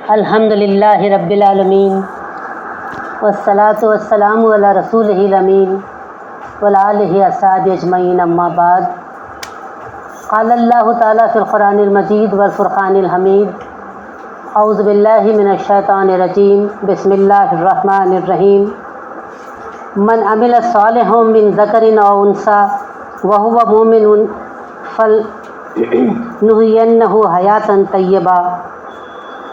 الحمدللہ رب العالمین والصلاة والسلام علی رسولہ الامین وعلی آلہ وصحبہ اجمعین، اما بعد۔ قال اللہ تعالیٰ فی القرآن المجید والفرقان الحمید، اعوذ باللہ من الشیطان الرجیم، بسم اللہ الرحمن الرحیم۔ من عمل صالحا من ذکر او انثی وہو مؤمن فلنحیینہ حیاۃ طیبہ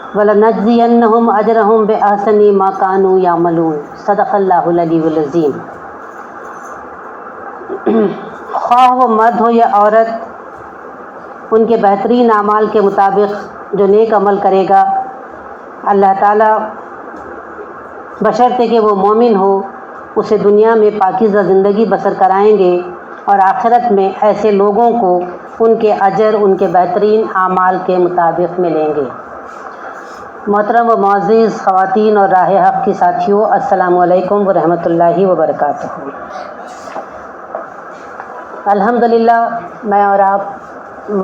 وَلَنَجْزِيَنَّهُمْ أَجْرَهُمْ بِأَحْسَنِ مَا كَانُوا يَعْمَلُونَ۔ صدق اللہ العلی العظیم۔ خواہ وہ مرد ہو یا عورت، ان کے بہترین اعمال کے مطابق جو نیک عمل کرے گا، اللہ تعالیٰ بشرطے کہ وہ مومن ہو اسے دنیا میں پاکیزہ زندگی بسر کرائیں گے، اور آخرت میں ایسے لوگوں کو ان کے اجر ان کے بہترین اعمال کے مطابق ملیں گے۔ محترم و معزز خواتین اور راہ حق کی ساتھیوں، السلام علیکم ورحمۃ اللہ وبرکاتہ۔ الحمدللہ میں اور آپ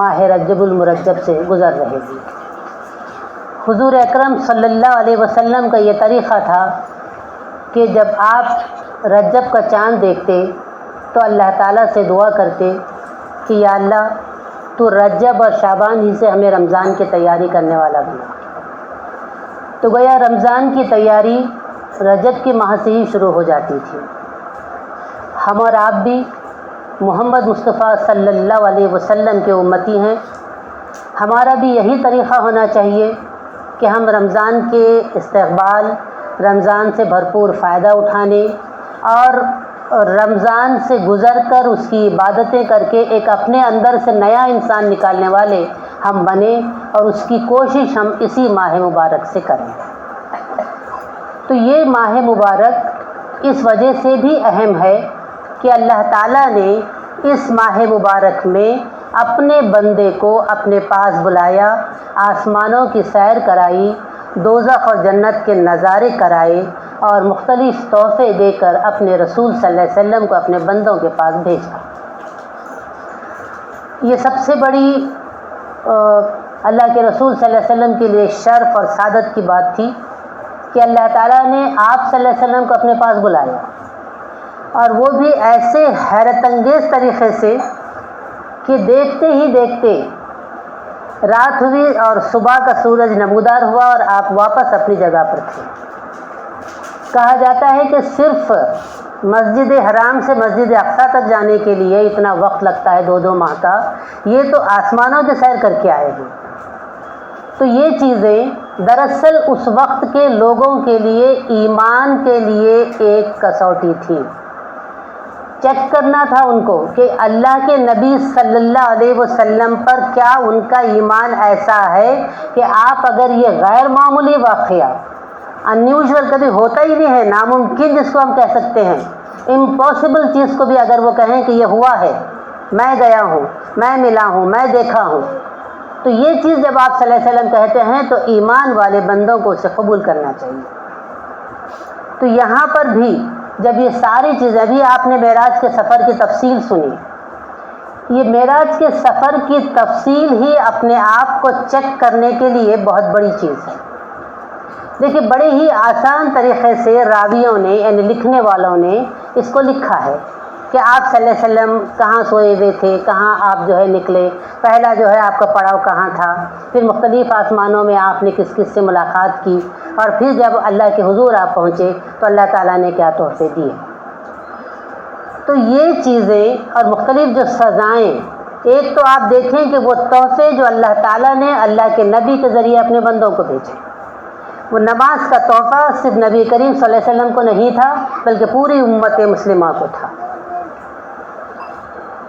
ماہ رجب المرجب سے گزر رہے ہیں۔ حضور اکرم صلی اللہ علیہ وسلم کا یہ طریقہ تھا کہ جب آپ رجب کا چاند دیکھتے تو اللہ تعالیٰ سے دعا کرتے کہ یا اللہ تو رجب اور شعبان ہی سے ہمیں رمضان کی تیاری کرنے والا بنا۔ تو گویا رمضان کی تیاری رجب کے ماہ سے ہی شروع ہو جاتی تھی۔ ہم اور آپ بھی محمد مصطفیٰ صلی اللہ علیہ وسلم کے امتی ہیں۔ ہمارا بھی یہی طریقہ ہونا چاہیے کہ ہم رمضان کے استقبال، رمضان سے بھرپور فائدہ اٹھانے اور رمضان سے گزر کر اس کی عبادتیں کر کے ایک اپنے اندر سے نیا انسان نکالنے والے ہم بنیں، اور اس کی کوشش ہم اسی ماہ مبارک سے کریں۔ تو یہ ماہ مبارک اس وجہ سے بھی اہم ہے کہ اللہ تعالیٰ نے اس ماہ مبارک میں اپنے بندے کو اپنے پاس بلایا، آسمانوں کی سیر کرائی، دوزخ اور جنت کے نظارے کرائے، اور مختلف تحفے دے کر اپنے رسول صلی اللہ علیہ وسلم کو اپنے بندوں کے پاس بھیجا۔ یہ سب سے بڑی اللہ کے رسول صلی اللہ علیہ وسلم کے لیے شرف اور سعادت کی بات تھی کہ اللہ تعالیٰ نے آپ صلی اللہ علیہ وسلم کو اپنے پاس بلایا، اور وہ بھی ایسے حیرت انگیز طریقے سے کہ دیکھتے ہی دیکھتے رات ہوئی اور صبح کا سورج نمودار ہوا اور آپ واپس اپنی جگہ پر تھے۔ کہا جاتا ہے کہ صرف مسجد حرام سے مسجد اقصیٰ تک جانے کے لیے اتنا وقت لگتا ہے 2 ماہ کا، یہ تو آسمانوں کی سیر کر کے آئے ہیں۔ تو یہ چیزیں دراصل اس وقت کے لوگوں کے لیے ایمان کے لیے ایک کسوٹی تھی۔ چیک کرنا تھا ان کو کہ اللہ کے نبی صلی اللہ علیہ وسلم پر کیا ان کا ایمان ایسا ہے کہ آپ اگر یہ غیر معمولی واقعہ، انیوژول کبھی ہوتا ہی نہیں ہے، ناممکن جس کو ہم کہہ سکتے ہیں، امپاسبل چیز کو بھی اگر وہ کہیں کہ یہ ہوا ہے، میں گیا ہوں، میں ملا ہوں، میں دیکھا ہوں، تو یہ چیز جب آپ صلی اللہ علیہ وسلم کہتے ہیں تو ایمان والے بندوں کو اسے قبول کرنا چاہیے۔ تو یہاں پر بھی جب یہ ساری چیزیں، بھی آپ نے معراج کے سفر کی تفصیل سنی، یہ معراج کے سفر کی تفصیل ہی اپنے آپ کو چیک کرنے کے لیے بہت بڑی چیز ہے۔ دیکھیے بڑے ہی آسان طریقے سے راویوں نے یعنی لکھنے والوں نے اس کو لکھا ہے کہ آپ صلی اللہ علیہ وسلم کہاں سوئے ہوئے تھے، کہاں آپ جو ہے نکلے، پہلا جو ہے آپ کا پڑاؤ کہاں تھا، پھر مختلف آسمانوں میں آپ نے کس کس سے ملاقات کی، اور پھر جب اللہ کے حضور آپ پہنچے تو اللہ تعالیٰ نے کیا تحفے دیے۔ تو یہ چیزیں اور مختلف جو سزائیں، ایک تو آپ دیکھیں کہ وہ تحفے جو اللہ تعالیٰ نے اللہ کے نبی کے ذریعے اپنے بندوں کو بھیجے، وہ نماز کا تحفہ صرف نبی کریم صلی اللہ علیہ وسلم کو نہیں تھا بلکہ پوری امت مسلمہ کو تھا۔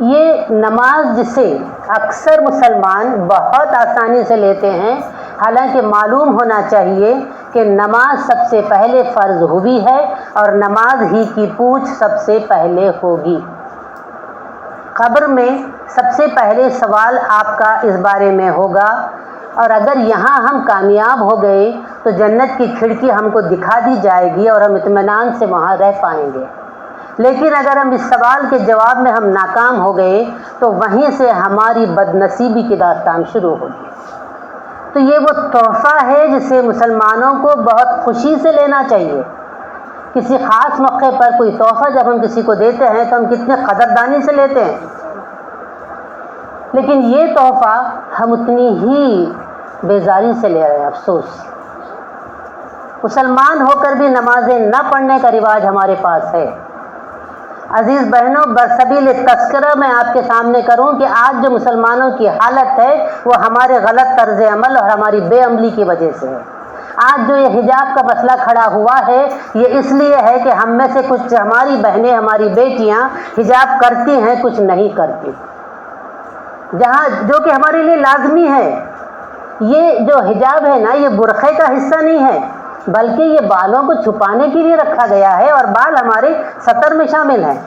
یہ نماز جسے اکثر مسلمان بہت آسانی سے لیتے ہیں، حالانکہ معلوم ہونا چاہیے کہ نماز سب سے پہلے فرض ہوئی ہے اور نماز ہی کی پوچھ سب سے پہلے ہوگی۔ قبر میں سب سے پہلے سوال آپ کا اس بارے میں ہوگا، اور اگر یہاں ہم کامیاب ہو گئے تو جنت کی کھڑکی ہم کو دکھا دی جائے گی اور ہم اطمینان سے وہاں رہ پائیں گے۔ لیکن اگر ہم اس سوال کے جواب میں ہم ناکام ہو گئے تو وہیں سے ہماری بد نصیبی کی داستان شروع ہوگی۔ تو یہ وہ تحفہ ہے جسے مسلمانوں کو بہت خوشی سے لینا چاہیے. کسی خاص موقع پر کوئی تحفہ جب ہم کسی کو دیتے ہیں تو ہم کتنے قدردانی سے لیتے ہیں، لیکن یہ تحفہ ہم اتنی ہی بیزاری سے لے رہے ہیں. افسوس، مسلمان ہو کر بھی نمازیں نہ پڑھنے کا رواج ہمارے پاس ہے. عزیز بہنوں، برسبیل تذکرہ میں آپ کے سامنے کروں کہ آج جو مسلمانوں کی حالت ہے وہ ہمارے غلط طرز عمل اور ہماری بے عملی کی وجہ سے ہے. آج جو یہ حجاب کا مسئلہ کھڑا ہوا ہے یہ اس لیے ہے کہ ہم میں سے کچھ ہماری بہنیں، ہماری بیٹیاں حجاب کرتی ہیں، کچھ نہیں کرتی، جو کہ ہمارے لیے لازمی ہے. یہ جو حجاب ہے نا، یہ برقعے کا حصہ نہیں ہے، بلکہ یہ بالوں کو چھپانے کے لیے رکھا گیا ہے اور بال ہمارے ستر میں شامل ہیں.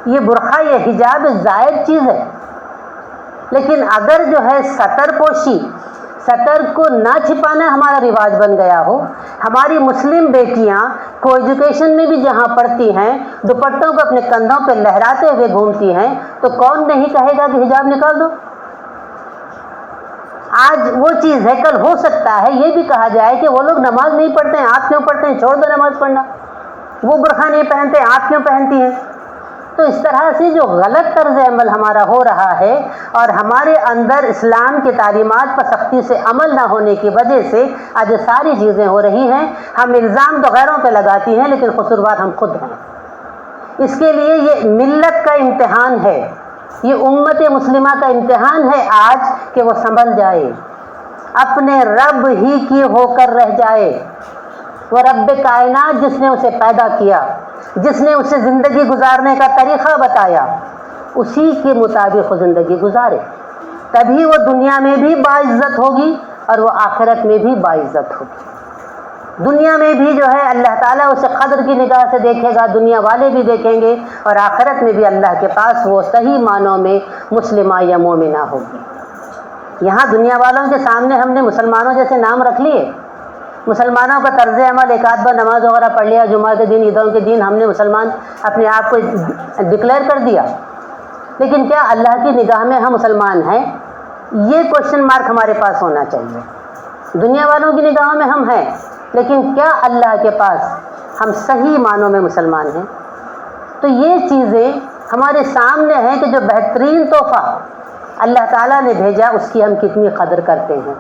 یہ برقع، یہ حجاب زائد چیز ہے. لیکن اگر جو ہے ستر پوشی، ستر کو نہ چھپانا ہمارا رواج بن گیا ہو، ہماری مسلم بیٹیاں کو ایجوکیشن میں بھی جہاں پڑھتی ہیں دوپٹوں کو اپنے کندھوں پہ لہراتے ہوئے گھومتی ہیں، تو کون نہیں کہے گا کہ حجاب نکال دو؟ آج وہ چیز ہے، کل ہو سکتا ہے یہ بھی کہا جائے کہ وہ لوگ نماز نہیں پڑھتے ہیں، آپ کیوں پڑھتے ہیں؟ چھوڑ دو نماز پڑھنا. وہ برقع نہیں پہنتے ہیں، آپ کیوں پہنتی ہیں؟ تو اس طرح سے جو غلط طرز عمل ہمارا ہو رہا ہے اور ہمارے اندر اسلام کی تعلیمات پر سختی سے عمل نہ ہونے کی وجہ سے آج یہ ساری چیزیں ہو رہی ہیں. ہم الزام تو غیروں پہ لگاتی ہیں لیکن قصوروار ہم خود ہیں. اس کے لیے یہ ملت کا امتحان ہے، یہ امت مسلمہ کا امتحان ہے آج کہ وہ سنبھل جائے، اپنے رب ہی کی ہو کر رہ جائے. وہ رب کائنات جس نے اسے پیدا کیا، جس نے اسے زندگی گزارنے کا طریقہ بتایا، اسی کے مطابق وہ زندگی گزارے. تبھی وہ دنیا میں بھی باعزت ہوگی اور وہ آخرت میں بھی باعزت ہوگی. دنیا میں بھی جو ہے اللہ تعالیٰ اسے قدر کی نگاہ سے دیکھے گا، دنیا والے بھی دیکھیں گے، اور آخرت میں بھی اللہ کے پاس وہ صحیح معنوں میں مسلمہ یا مومنہ ہوگی. یہاں دنیا والوں کے سامنے ہم نے مسلمانوں جیسے نام رکھ لیے، مسلمانوں کا طرز عمل، ایک آدھ بار نماز وغیرہ پڑھ لیا، جمعہ کے دن، عیدوں کے دن ہم نے مسلمان اپنے آپ کو ڈکلیئر کر دیا. لیکن کیا اللہ کی نگاہ میں ہم مسلمان ہیں؟ یہ کوشچن مارک ہمارے پاس ہونا چاہیے. دنیا والوں کی نگاہوں میں ہم ہیں، لیکن کیا اللہ کے پاس ہم صحیح معنوں میں مسلمان ہیں؟ تو یہ چیزیں ہمارے سامنے ہیں کہ جو بہترین تحفہ اللہ تعالیٰ نے بھیجا اس کی ہم کتنی قدر کرتے ہیں.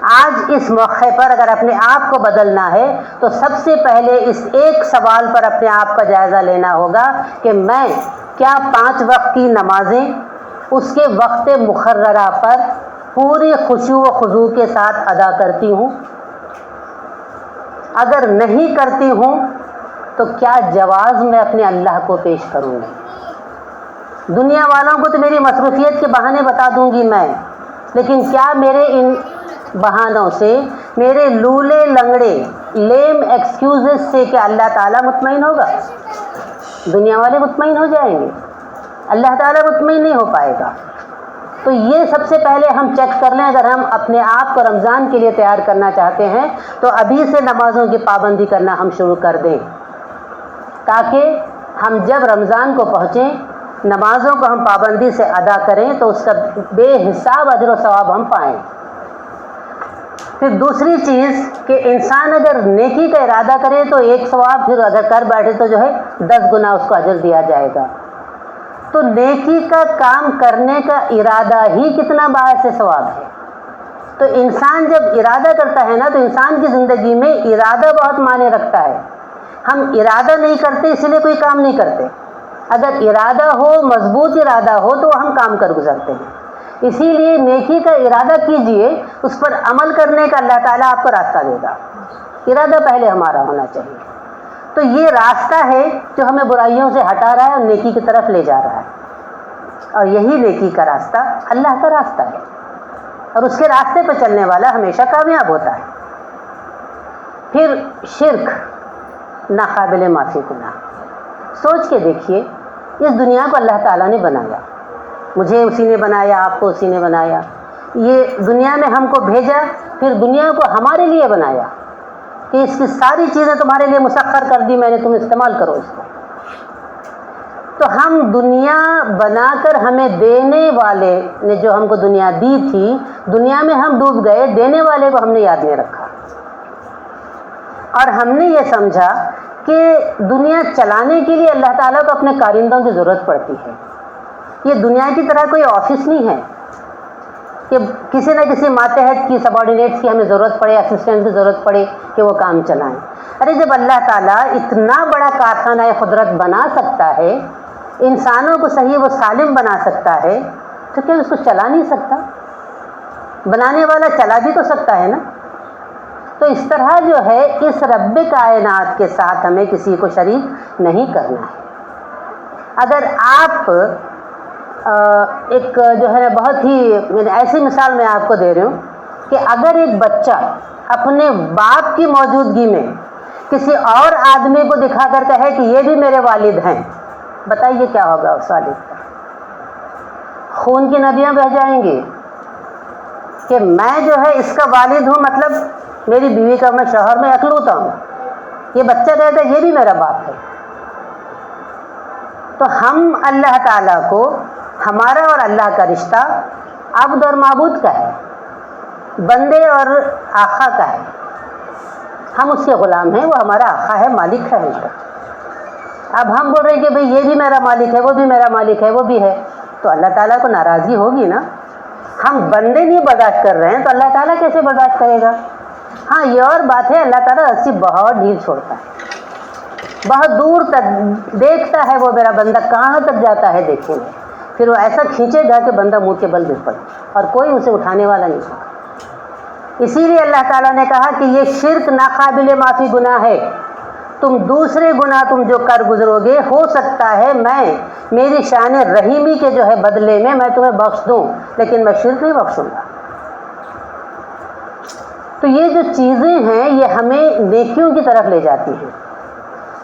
آج اس موقع پر اگر اپنے آپ کو بدلنا ہے تو سب سے پہلے اس ایک سوال پر اپنے آپ کا جائزہ لینا ہوگا کہ میں کیا 5 وقت کی نمازیں اس کے وقت مقررہ پر پوری خشوع و خضوع کے ساتھ ادا کرتی ہوں؟ اگر نہیں کرتی ہوں تو کیا جواز میں اپنے اللہ کو پیش کروں گی؟ دنیا والوں کو تو میری مصروفیت کے بہانے بتا دوں گی میں، لیکن کیا میرے ان بہانوں سے، میرے لولے لنگڑے لیم ایکسکیوزز سے کیا اللہ تعالیٰ مطمئن ہوگا؟ دنیا والے مطمئن ہو جائیں گے، اللہ تعالیٰ مطمئن نہیں ہو پائے گا. تو یہ سب سے پہلے ہم چیک کر لیں. اگر ہم اپنے آپ کو رمضان کے لیے تیار کرنا چاہتے ہیں تو ابھی سے نمازوں کی پابندی کرنا ہم شروع کر دیں، تاکہ ہم جب رمضان کو پہنچیں نمازوں کو ہم پابندی سے ادا کریں تو اس کا بے حساب اجر و ثواب ہم پائیں. پھر دوسری چیز کہ انسان اگر نیکی کا ارادہ کرے تو 1 ثواب، پھر اگر کر بیٹھے تو جو ہے 10 گنا اس کو اجر دیا جائے گا. تو نیکی کا کام کرنے کا ارادہ ہی کتنا باعث ثواب ہے. تو انسان جب ارادہ کرتا ہے نا تو انسان کی زندگی میں ارادہ بہت معنی رکھتا ہے. ہم ارادہ نہیں کرتے اس لیے کوئی کام نہیں کرتے. اگر ارادہ ہو، مضبوط ارادہ ہو تو ہم کام کر گزرتے ہیں. اسی لیے نیکی کا ارادہ کیجئے، اس پر عمل کرنے کا اللہ تعالیٰ آپ کو راستہ دے گا. ارادہ پہلے ہمارا ہونا چاہیے. تو یہ راستہ ہے جو ہمیں برائیوں سے ہٹا رہا ہے اور نیکی کی طرف لے جا رہا ہے. اور یہی نیکی کا راستہ اللہ کا راستہ ہے، اور اس کے راستے پہ چلنے والا ہمیشہ کامیاب ہوتا ہے. پھر شرک، ناقابل معافی گناہ. سوچ کے دیکھیے، اس دنیا کو اللہ تعالیٰ نے بنایا، مجھے اسی نے بنایا، آپ کو اسی نے بنایا. یہ دنیا میں ہم کو بھیجا، پھر دنیا کو ہمارے لیے بنایا کہ اس کی ساری چیزیں تمہارے لیے مسخر کر دی میں نے، تم استعمال کرو اس کو. تو ہم دنیا بنا کر ہمیں دینے والے نے جو ہم کو دنیا دی تھی، دنیا میں ہم ڈوب گئے، دینے والے کو ہم نے یاد نہیں رکھا، اور ہم نے یہ سمجھا کہ دنیا چلانے کے لیے اللہ تعالیٰ کو اپنے کارندوں کی ضرورت پڑتی ہے۔ یہ دنیا کی طرح کوئی آفس نہیں ہے کہ کسی نہ کسی ماتحت کی، سبارڈینیٹس کی ہمیں ضرورت پڑے، اسسٹنٹ کی ضرورت پڑے کہ وہ کام چلائیں۔ ارے جب اللہ تعالیٰ اتنا بڑا کارخانہ قدرت بنا سکتا ہے، انسانوں کو صحیح و سالم بنا سکتا ہے، تو کیا اس کو چلا نہیں سکتا؟ بنانے والا چلا بھی تو سکتا ہے نا۔ تو اس طرح جو ہے اس رب کائنات کے ساتھ ہمیں کسی کو شریک نہیں کرنا ہے۔ اگر آپ ایک جو ہے بہت ہی ایسی مثال میں آپ کو دے رہی ہوں کہ اگر ایک بچہ اپنے باپ کی موجودگی میں کسی اور آدمی کو دکھا کر کہے کہ یہ بھی میرے والد ہیں، بتائیے کیا ہوگا اس والد کا؟ خون کی ندیاں بہہ جائیں گی کہ میں جو ہے اس کا والد ہوں، مطلب میری بیوی کا میں شوہر میں اکلوتا ہوں۔ یہ بچہ کہتا ہے یہ بھی میرا باپ ہے۔ تو ہم اللہ تعالیٰ کو، ہمارا اور اللہ کا رشتہ عبد اور معبود کا ہے، بندے اور آقا کا ہے۔ ہم اس کے غلام ہیں، وہ ہمارا آقا ہے، مالک ہے ہم کا۔ اب ہم بول رہے ہیں کہ بھئی یہ بھی میرا مالک ہے، وہ بھی میرا مالک ہے، وہ بھی ہے، تو اللہ تعالیٰ کو ناراضگی ہوگی نا۔ ہم بندے نہیں برداشت کر رہے ہیں تو اللہ تعالیٰ کیسے برداشت کرے گا؟ ہاں یہ اور بات ہے، اللہ تعالیٰ رسی بہت ڈھیل چھوڑتا ہے، بہت دور تک دیکھتا ہے وہ میرا بندہ کہاں تک جاتا ہے دیکھیں گے، پھر وہ ایسا کھینچے گا کہ بندہ منہ کے بل گر پڑے اور کوئی اسے اٹھانے والا نہیں ہوگا۔ اسی لیے اللہ تعالیٰ نے کہا کہ یہ شرک ناقابل معافی گناہ ہے، تم دوسرے گناہ تم جو کر گزرو گے، ہو سکتا ہے میں میری شان رحیمی کے جو ہے بدلے میں تمہیں بخش دوں، لیکن میں شرک نہیں بخشوں گا۔ تو یہ جو چیزیں ہیں یہ ہمیں نیکیوں کی طرف لے جاتی ہیں۔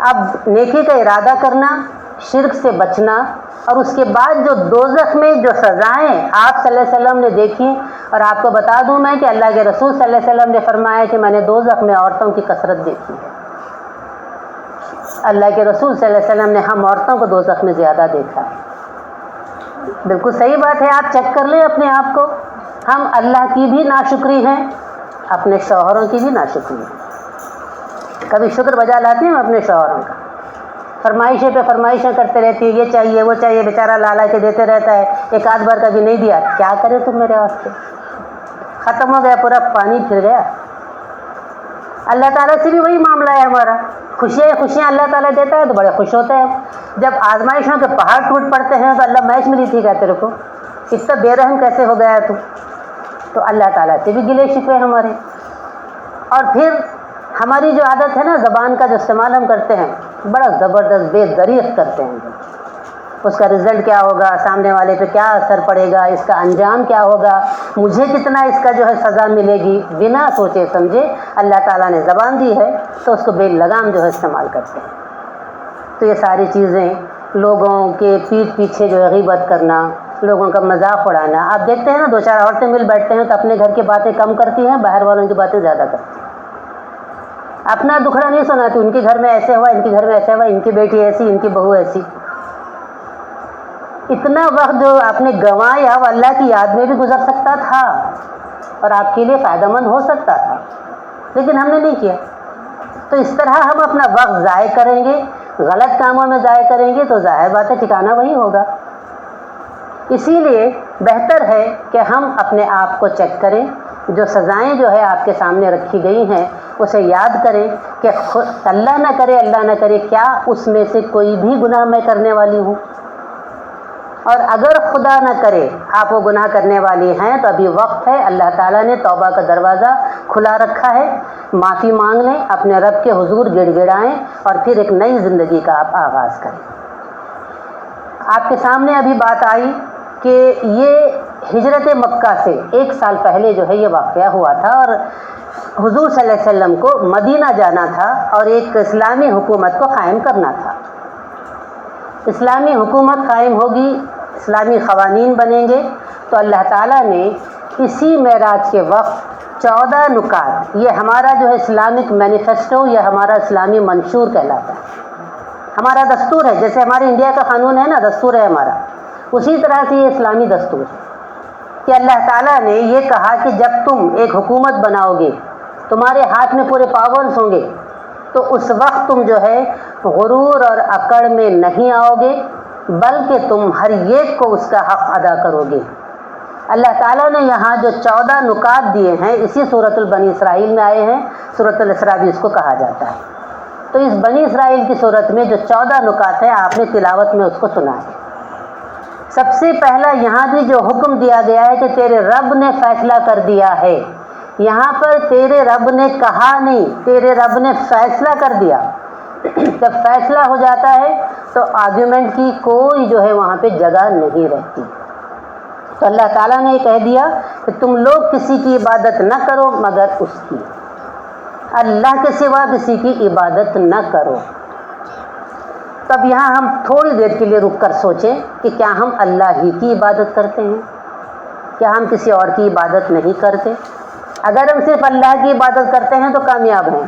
اب نیکی کا ارادہ کرنا، شرک سے بچنا، اور اس کے بعد جو دوزخ میں جو سزائیں آپ صلی اللہ علیہ وسلم نے دیکھی، اور آپ کو بتا دوں میں کہ اللہ کے رسول صلی اللہ علیہ وسلم نے فرمایا کہ میں نے دوزخ میں عورتوں کی کثرت دیکھی ہے۔ اللہ کے رسول صلی اللہ علیہ وسلم نے ہم عورتوں کو دوزخ میں زیادہ دیکھا ہے۔ بالکل صحیح بات ہے، آپ چیک کر لیں اپنے آپ کو۔ ہم اللہ کی بھی ناشکری ہیں، اپنے شوہروں کی بھی ناشکری ہے۔ کبھی شکر بجا لاتے ہیں ہم اپنے شوہروں کا؟ فرمائشیں پہ فرمائشیں کرتے رہتی ہے، یہ چاہیے وہ چاہیے، بیچارہ لالا کے دیتے رہتا ہے، ایک آدھ بار کبھی نہیں دیا، کیا کرے تم میرے واسطے؟ ختم ہو گیا، پورا پانی پھر گیا۔ اللہ تعالیٰ سے بھی وہی معاملہ ہے ہمارا، خوشیاں اللہ تعالیٰ دیتا ہے تو بڑے خوش ہوتے ہیں، جب آزمائشوں کے پہاڑ ٹوٹ پڑتے ہیں تو اللہ میچ ملی تھی کیا تیرے کو، اتنا بے رحم کیسے ہو گیا تو اللہ تعالیٰ سے بھی گلے شکوے ہمارے۔ اور پھر ہماری جو عادت ہے نا، زبان کا جو استعمال ہم کرتے ہیں، بڑا زبردست بے دریغ کرتے ہیں، اس کا رزلٹ کیا ہوگا، سامنے والے پہ کیا اثر پڑے گا، اس کا انجام کیا ہوگا، مجھے کتنا اس کا جو ہے سزا ملے گی، بنا سوچے سمجھے اللہ تعالیٰ نے زبان دی ہے تو اس کو بے لگام جو ہے استعمال کرتے ہیں۔ تو یہ ساری چیزیں، لوگوں کے پیٹھ پیچھے جو ہے غیبت کرنا، لوگوں کا مذاق اڑانا، آپ دیکھتے ہیں نا دو چار عورتیں مل بیٹھتے ہیں تو اپنے گھر کی باتیں کم کرتی ہیں، باہر والوں کی باتیں زیادہ کرتی ہیں، اپنا دکھڑا نہیں سناتی، ان کے گھر میں ایسے ہوا، ان کے گھر میں ایسے ہوا، ان کی بیٹی ایسی، ان کی بہو ایسی۔ اتنا وقت جو آپ نے گنوایا وہ اللہ کی یاد میں بھی گزر سکتا تھا اور آپ کے لیے فائدہ مند ہو سکتا تھا، لیکن ہم نے نہیں کیا۔ تو اس طرح ہم اپنا وقت ضائع کریں گے، غلط کاموں میں ضائع کریں گے تو ظاہر بات ہے ٹھکانا وہی ہوگا۔ اسی لیے بہتر ہے کہ ہم اپنے آپ کو چیک کریں، جو سزائیں جو ہے آپ کے سامنے رکھی گئی ہیں اسے یاد کریں کہ اللہ نہ کرے کیا اس میں سے کوئی بھی گناہ میں کرنے والی ہوں، اور اگر خدا نہ کرے آپ وہ گناہ کرنے والی ہیں تو ابھی وقت ہے، اللہ تعالیٰ نے توبہ کا دروازہ کھلا رکھا ہے، معافی مانگ لیں، اپنے رب کے حضور گڑ گڑائیں اور پھر ایک نئی زندگی کا آپ آغاز کریں۔ آپ کے سامنے ابھی بات آئی کہ یہ ہجرت مکہ سے 1 سال پہلے جو ہے یہ واقعہ ہوا تھا، اور حضور صلی اللہ علیہ وسلم کو مدینہ جانا تھا اور ایک اسلامی حکومت کو قائم کرنا تھا۔ اسلامی حکومت قائم ہوگی، اسلامی قوانین بنیں گے، تو اللہ تعالیٰ نے اسی معراج کے وقت 14 نکات، یہ ہمارا جو ہے اسلامک مینیفیسٹو یا ہمارا اسلامی منشور کہلاتا ہے، ہمارا دستور ہے، جیسے ہمارے انڈیا کا قانون ہے نا، دستور ہے ہمارا، اسی طرح سے یہ اسلامی دستور ہے کہ اللہ تعالیٰ نے یہ کہا کہ جب تم ایک حکومت بناؤ گے، تمہارے ہاتھ میں پورے پاورز ہوں گے، تو اس وقت تم جو ہے غرور اور اکڑ میں نہیں آؤ گے، بلکہ تم ہر ایک کو اس کا حق ادا کرو گے۔ اللہ تعالیٰ نے یہاں جو 14 نکات دیے ہیں اسی سورۃ البنی اسرائیل میں آئے ہیں، سورۃ الاسراء بھی اس کو کہا جاتا ہے۔ تو اس بنی اسرائیل کی صورت میں جو 14 نکات ہیں آپ نے تلاوت میں اس کو سنا ہے۔ سب سے پہلا یہاں بھی جو حکم دیا گیا ہے کہ تیرے رب نے فیصلہ کر دیا ہے، یہاں پر تیرے رب نے کہا نہیں، تیرے رب نے فیصلہ کر دیا۔ جب فیصلہ ہو جاتا ہے تو آرگیومنٹ کی کوئی جو ہے وہاں پہ جگہ نہیں رہتی۔ تو اللہ تعالیٰ نے یہ کہہ دیا کہ تم لوگ کسی کی عبادت نہ کرو مگر اس کی، اللہ کے سوا کسی کی عبادت نہ کرو۔ تب یہاں ہم تھوڑی دیر کے لیے رک کر سوچیں کہ کیا ہم اللہ ہی کی عبادت کرتے ہیں؟ کیا ہم کسی اور کی عبادت نہیں کرتے؟ اگر ہم صرف اللہ کی عبادت کرتے ہیں تو کامیاب ہیں،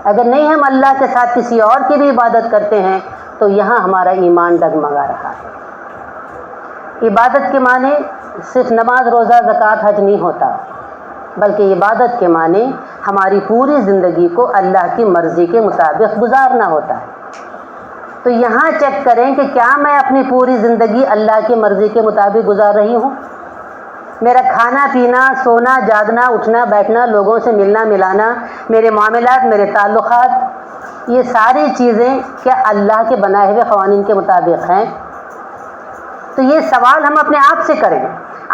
اگر نہیں ہم اللہ کے ساتھ کسی اور کی بھی عبادت کرتے ہیں تو یہاں ہمارا ایمان ڈگمگا رہا ہے۔ عبادت کے معنی صرف نماز، روزہ، زکوٰۃ، حج نہیں ہوتا، بلکہ عبادت کے معنی ہماری پوری زندگی کو اللہ کی مرضی کے مطابق گزارنا ہوتا ہے۔ تو یہاں چیک کریں کہ کیا میں اپنی پوری زندگی اللہ کی مرضی کے مطابق گزار رہی ہوں؟ میرا کھانا پینا، سونا، جاگنا، اٹھنا بیٹھنا، لوگوں سے ملنا ملانا، میرے معاملات، میرے تعلقات، یہ ساری چیزیں کیا اللہ کے بنائے ہوئے قوانین کے مطابق ہیں؟ تو یہ سوال ہم اپنے آپ سے کریں۔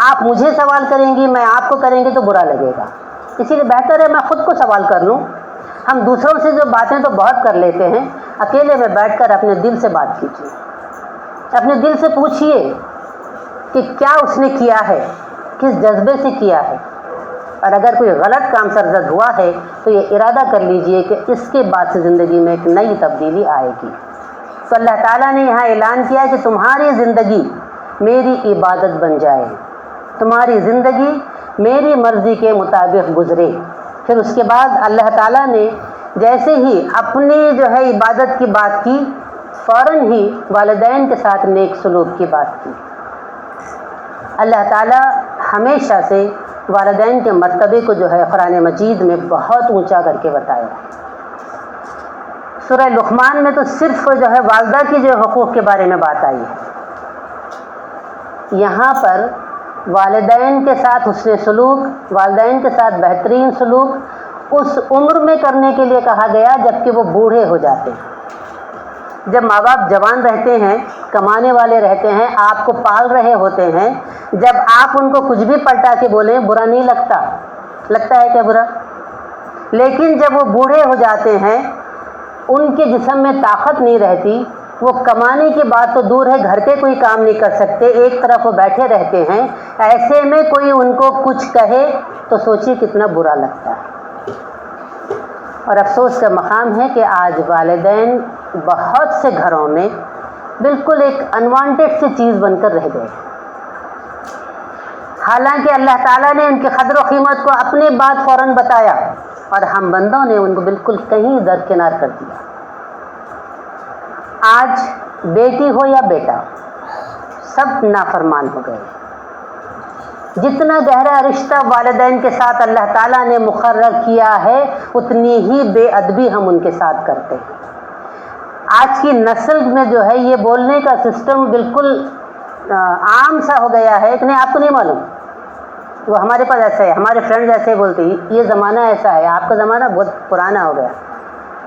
آپ مجھے سوال کریں گی، میں آپ کو کریں گے تو برا لگے گا، اسی لیے بہتر ہے میں خود کو سوال کر لوں۔ ہم دوسروں سے جو باتیں تو بہت کر لیتے ہیں، اکیلے میں بیٹھ کر اپنے دل سے بات کیجیے، اپنے دل سے پوچھیے کہ کیا اس نے کیا ہے، کس جذبے سے کیا ہے، اور اگر کوئی غلط کام سرزد ہوا ہے تو یہ ارادہ کر لیجئے کہ اس کے بعد سے زندگی میں ایک نئی تبدیلی آئے گی۔ تو اللہ تعالیٰ نے یہاں اعلان کیا کہ تمہاری زندگی میری عبادت بن جائے، تمہاری زندگی میری مرضی کے مطابق گزرے۔ پھر اس کے بعد اللہ تعالیٰ نے جیسے ہی اپنی جو ہے عبادت کی بات کی، فوراً ہی والدین کے ساتھ نیک سلوک کی بات کی۔ اللہ تعالیٰ ہمیشہ سے والدین کے مرتبے کو جو ہے قرآن مجید میں بہت اونچا کر کے بتایا۔ سورہ لقمان میں تو صرف جو ہے والدہ کی جو حقوق کے بارے میں بات آئی ہے، یہاں پر والدین کے ساتھ حسن سلوک، والدین کے ساتھ بہترین سلوک اس عمر میں کرنے کے لیے کہا گیا جب کہ وہ بوڑھے ہو جاتے ہیں۔ جب ماں باپ جوان رہتے ہیں، کمانے والے رہتے ہیں، آپ کو پال رہے ہوتے ہیں، جب آپ ان کو کچھ بھی پلٹا کے بولیں برا نہیں لگتا، لگتا ہے کیا برا؟ لیکن جب وہ بوڑھے ہو جاتے ہیں، ان کے جسم میں طاقت نہیں رہتی، وہ کمانے کی بات تو دور ہے، گھر کے کوئی کام نہیں کر سکتے، ایک طرف وہ بیٹھے رہتے ہیں، ایسے میں کوئی ان کو کچھ کہے تو سوچیے کتنا برا لگتا ہے۔ اور افسوس کا مقام ہے کہ آج والدین بہت سے گھروں میں بالکل ایک انوانٹیڈ سی چیز بن کر رہ گئے، حالانکہ اللہ تعالیٰ نے ان کی قدر و قیمت کو اپنے بعد فوراً بتایا، اور ہم بندوں نے ان کو بالکل کہیں درکنار کر دیا۔ آج بیٹی ہو یا بیٹا، سب نافرمان ہو گئے۔ جتنا گہرا رشتہ والدین کے ساتھ اللہ تعالیٰ نے مقرر کیا ہے، اتنی ہی بے ادبی ہم ان کے ساتھ کرتے ہیں۔ آج کی نسل میں جو ہے یہ بولنے کا سسٹم بالکل عام سا ہو گیا ہے کہ نہیں، آپ کو نہیں معلوم، وہ ہمارے پاس ایسا ہے، ہمارے فرینڈز ایسے بولتے ہیں، یہ زمانہ ایسا ہے، آپ کا زمانہ بہت پرانا ہو گیا۔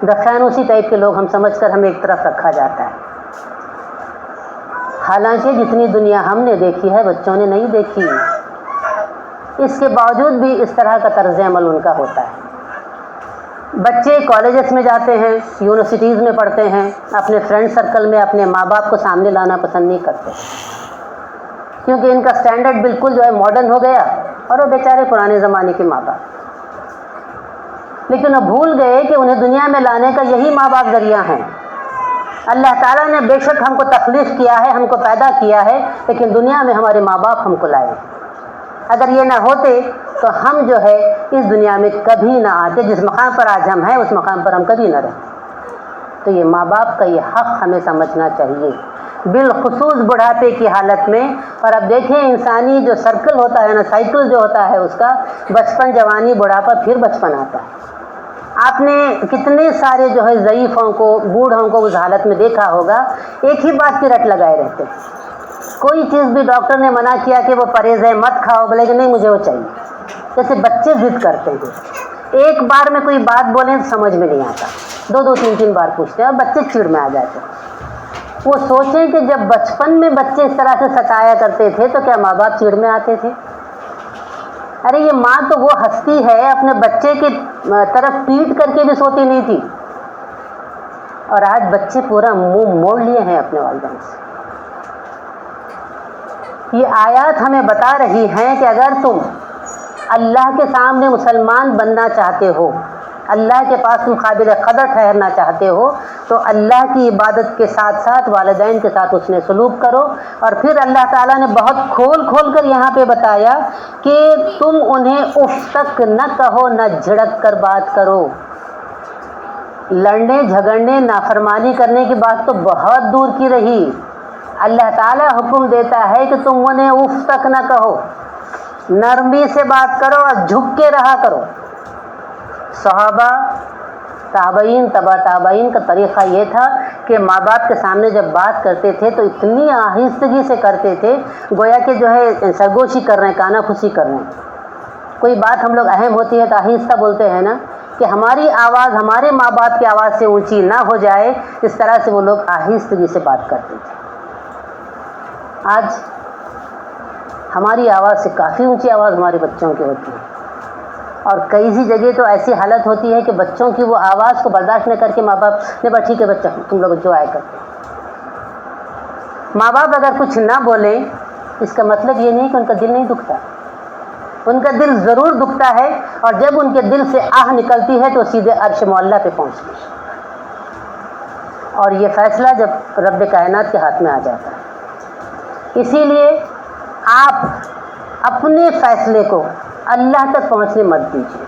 دخان اسی ٹائپ کے لوگ ہم سمجھ کر ہمیں ایک طرف رکھا جاتا ہے، حالانکہ جتنی دنیا ہم نے دیکھی ہے بچوں نے نہیں دیکھی، اس کے باوجود بھی اس طرح کا طرز عمل ان کا ہوتا ہے۔ بچے کالجز میں جاتے ہیں، یونیورسٹیز میں پڑھتے ہیں، اپنے فرینڈ سرکل میں اپنے ماں باپ کو سامنے لانا پسند نہیں کرتے، کیونکہ ان کا سٹینڈرڈ بالکل جو ہے ماڈرن ہو گیا، اور وہ بیچارے پرانے زمانے کے ماں باپ، لیکن وہ بھول گئے کہ انہیں دنیا میں لانے کا یہی ماں باپ ذریعہ ہیں۔ اللہ تعالیٰ نے بے شک ہم کو تخلیق کیا ہے، ہم کو پیدا کیا ہے، لیکن دنیا میں ہمارے ماں باپ ہم کو لائے۔ اگر یہ نہ ہوتے تو ہم جو ہے اس دنیا میں کبھی نہ آتے، جس مقام پر آج ہم ہیں اس مقام پر ہم کبھی نہ رہتے۔ تو تو یہ ماں باپ کا یہ حق ہمیں سمجھنا چاہیے، بالخصوص بڑھاپے کی حالت میں۔ اور اب دیکھیں انسانی جو سرکل ہوتا ہے نا، سائیکل جو ہوتا ہے اس کا، بچپن، جوانی، بڑھاپا، پھر بچپن آتا ہے۔ آپ نے کتنے سارے جو ہے ضعیفوں کو، بوڑھوں کو اس حالت میں دیکھا ہوگا، ایک ہی بات کی رٹ لگائے رہتے ہیں۔ کوئی چیز بھی ڈاکٹر نے منع کیا کہ وہ پرہیز ہے، مت کھاؤ، بولے کہ نہیں مجھے وہ چاہیے۔ جیسے بچے ضد کرتے ہیں، ایک بار میں کوئی بات بولیں تو سمجھ میں نہیں آتا، دو تین تین بار پوچھتے ہیں اور بچے چڑ میں آ جاتے ہیں۔ وہ سوچیں کہ جب بچپن میں بچے اس طرح سے ستایا کرتے تھے تو کیا ماں باپ چڑ میں آتے تھے؟ ارے یہ ماں تو وہ ہستی ہے، اپنے بچے کی طرف پیٹ کر کے بھی سوتی نہیں تھی، اور آج بچے پورا منہ موڑ لیے ہیں اپنے والدین سے۔ یہ آیات ہمیں بتا رہی ہیں کہ اگر تم اللہ کے سامنے مسلمان بننا چاہتے ہو، اللہ کے پاس تم قابل قدر ٹھہرنا چاہتے ہو، تو اللہ کی عبادت کے ساتھ ساتھ والدین کے ساتھ اس نے سلوک کرو۔ اور پھر اللہ تعالیٰ نے بہت کھول کر یہاں پہ بتایا کہ تم انہیں اف تک نہ کہو، نہ جھڑک کر بات کرو۔ لڑنے جھگڑنے نافرمانی کرنے کی بات تو بہت دور کی رہی، اللہ تعالیٰ حکم دیتا ہے کہ تم انہیں اف تک نہ کہو، نرمی سے بات کرو اور جھک کے رہا کرو۔ صحابہ، تابعین، تبع تابعین کا طریقہ یہ تھا کہ ماں باپ کے سامنے جب بات کرتے تھے تو اتنی آہستگی سے کرتے تھے گویا کہ جو ہے سرگوشی کر رہے ہیں، کانا پھوسی کر رہے ہیں۔ کوئی بات ہم لوگ اہم ہوتی ہے تو آہستہ بولتے ہیں نا، کہ ہماری آواز ہمارے ماں باپ کی آواز سے اونچی نہ ہو جائے، اس طرح سے وہ لوگ آہستگی سے بات کرتے تھے۔ آج ہماری آواز سے کافی اونچی آواز ہمارے بچوں کی ہوتی ہے، اور کئی سی جگہ تو ایسی حالت ہوتی ہے کہ بچوں کی وہ آواز کو برداشت نہ کر کے ماں باپ نے بس ٹھیک ہے بچہ تم لوگ جو آئے کرتے۔ ماں باپ اگر کچھ نہ بولیں اس کا مطلب یہ نہیں کہ ان کا دل نہیں دکھتا، ان کا دل ضرور دکھتا ہے، اور جب ان کے دل سے آہ نکلتی ہے تو سیدھے عرش معلیٰ پہ پہنچتی ہے، اور یہ فیصلہ جب رب کائنات کے ہاتھ میں آ جاتا ہے۔ اسی لیے آپ اپنے فیصلے کو اللہ تک پہنچنے مت دیجیے،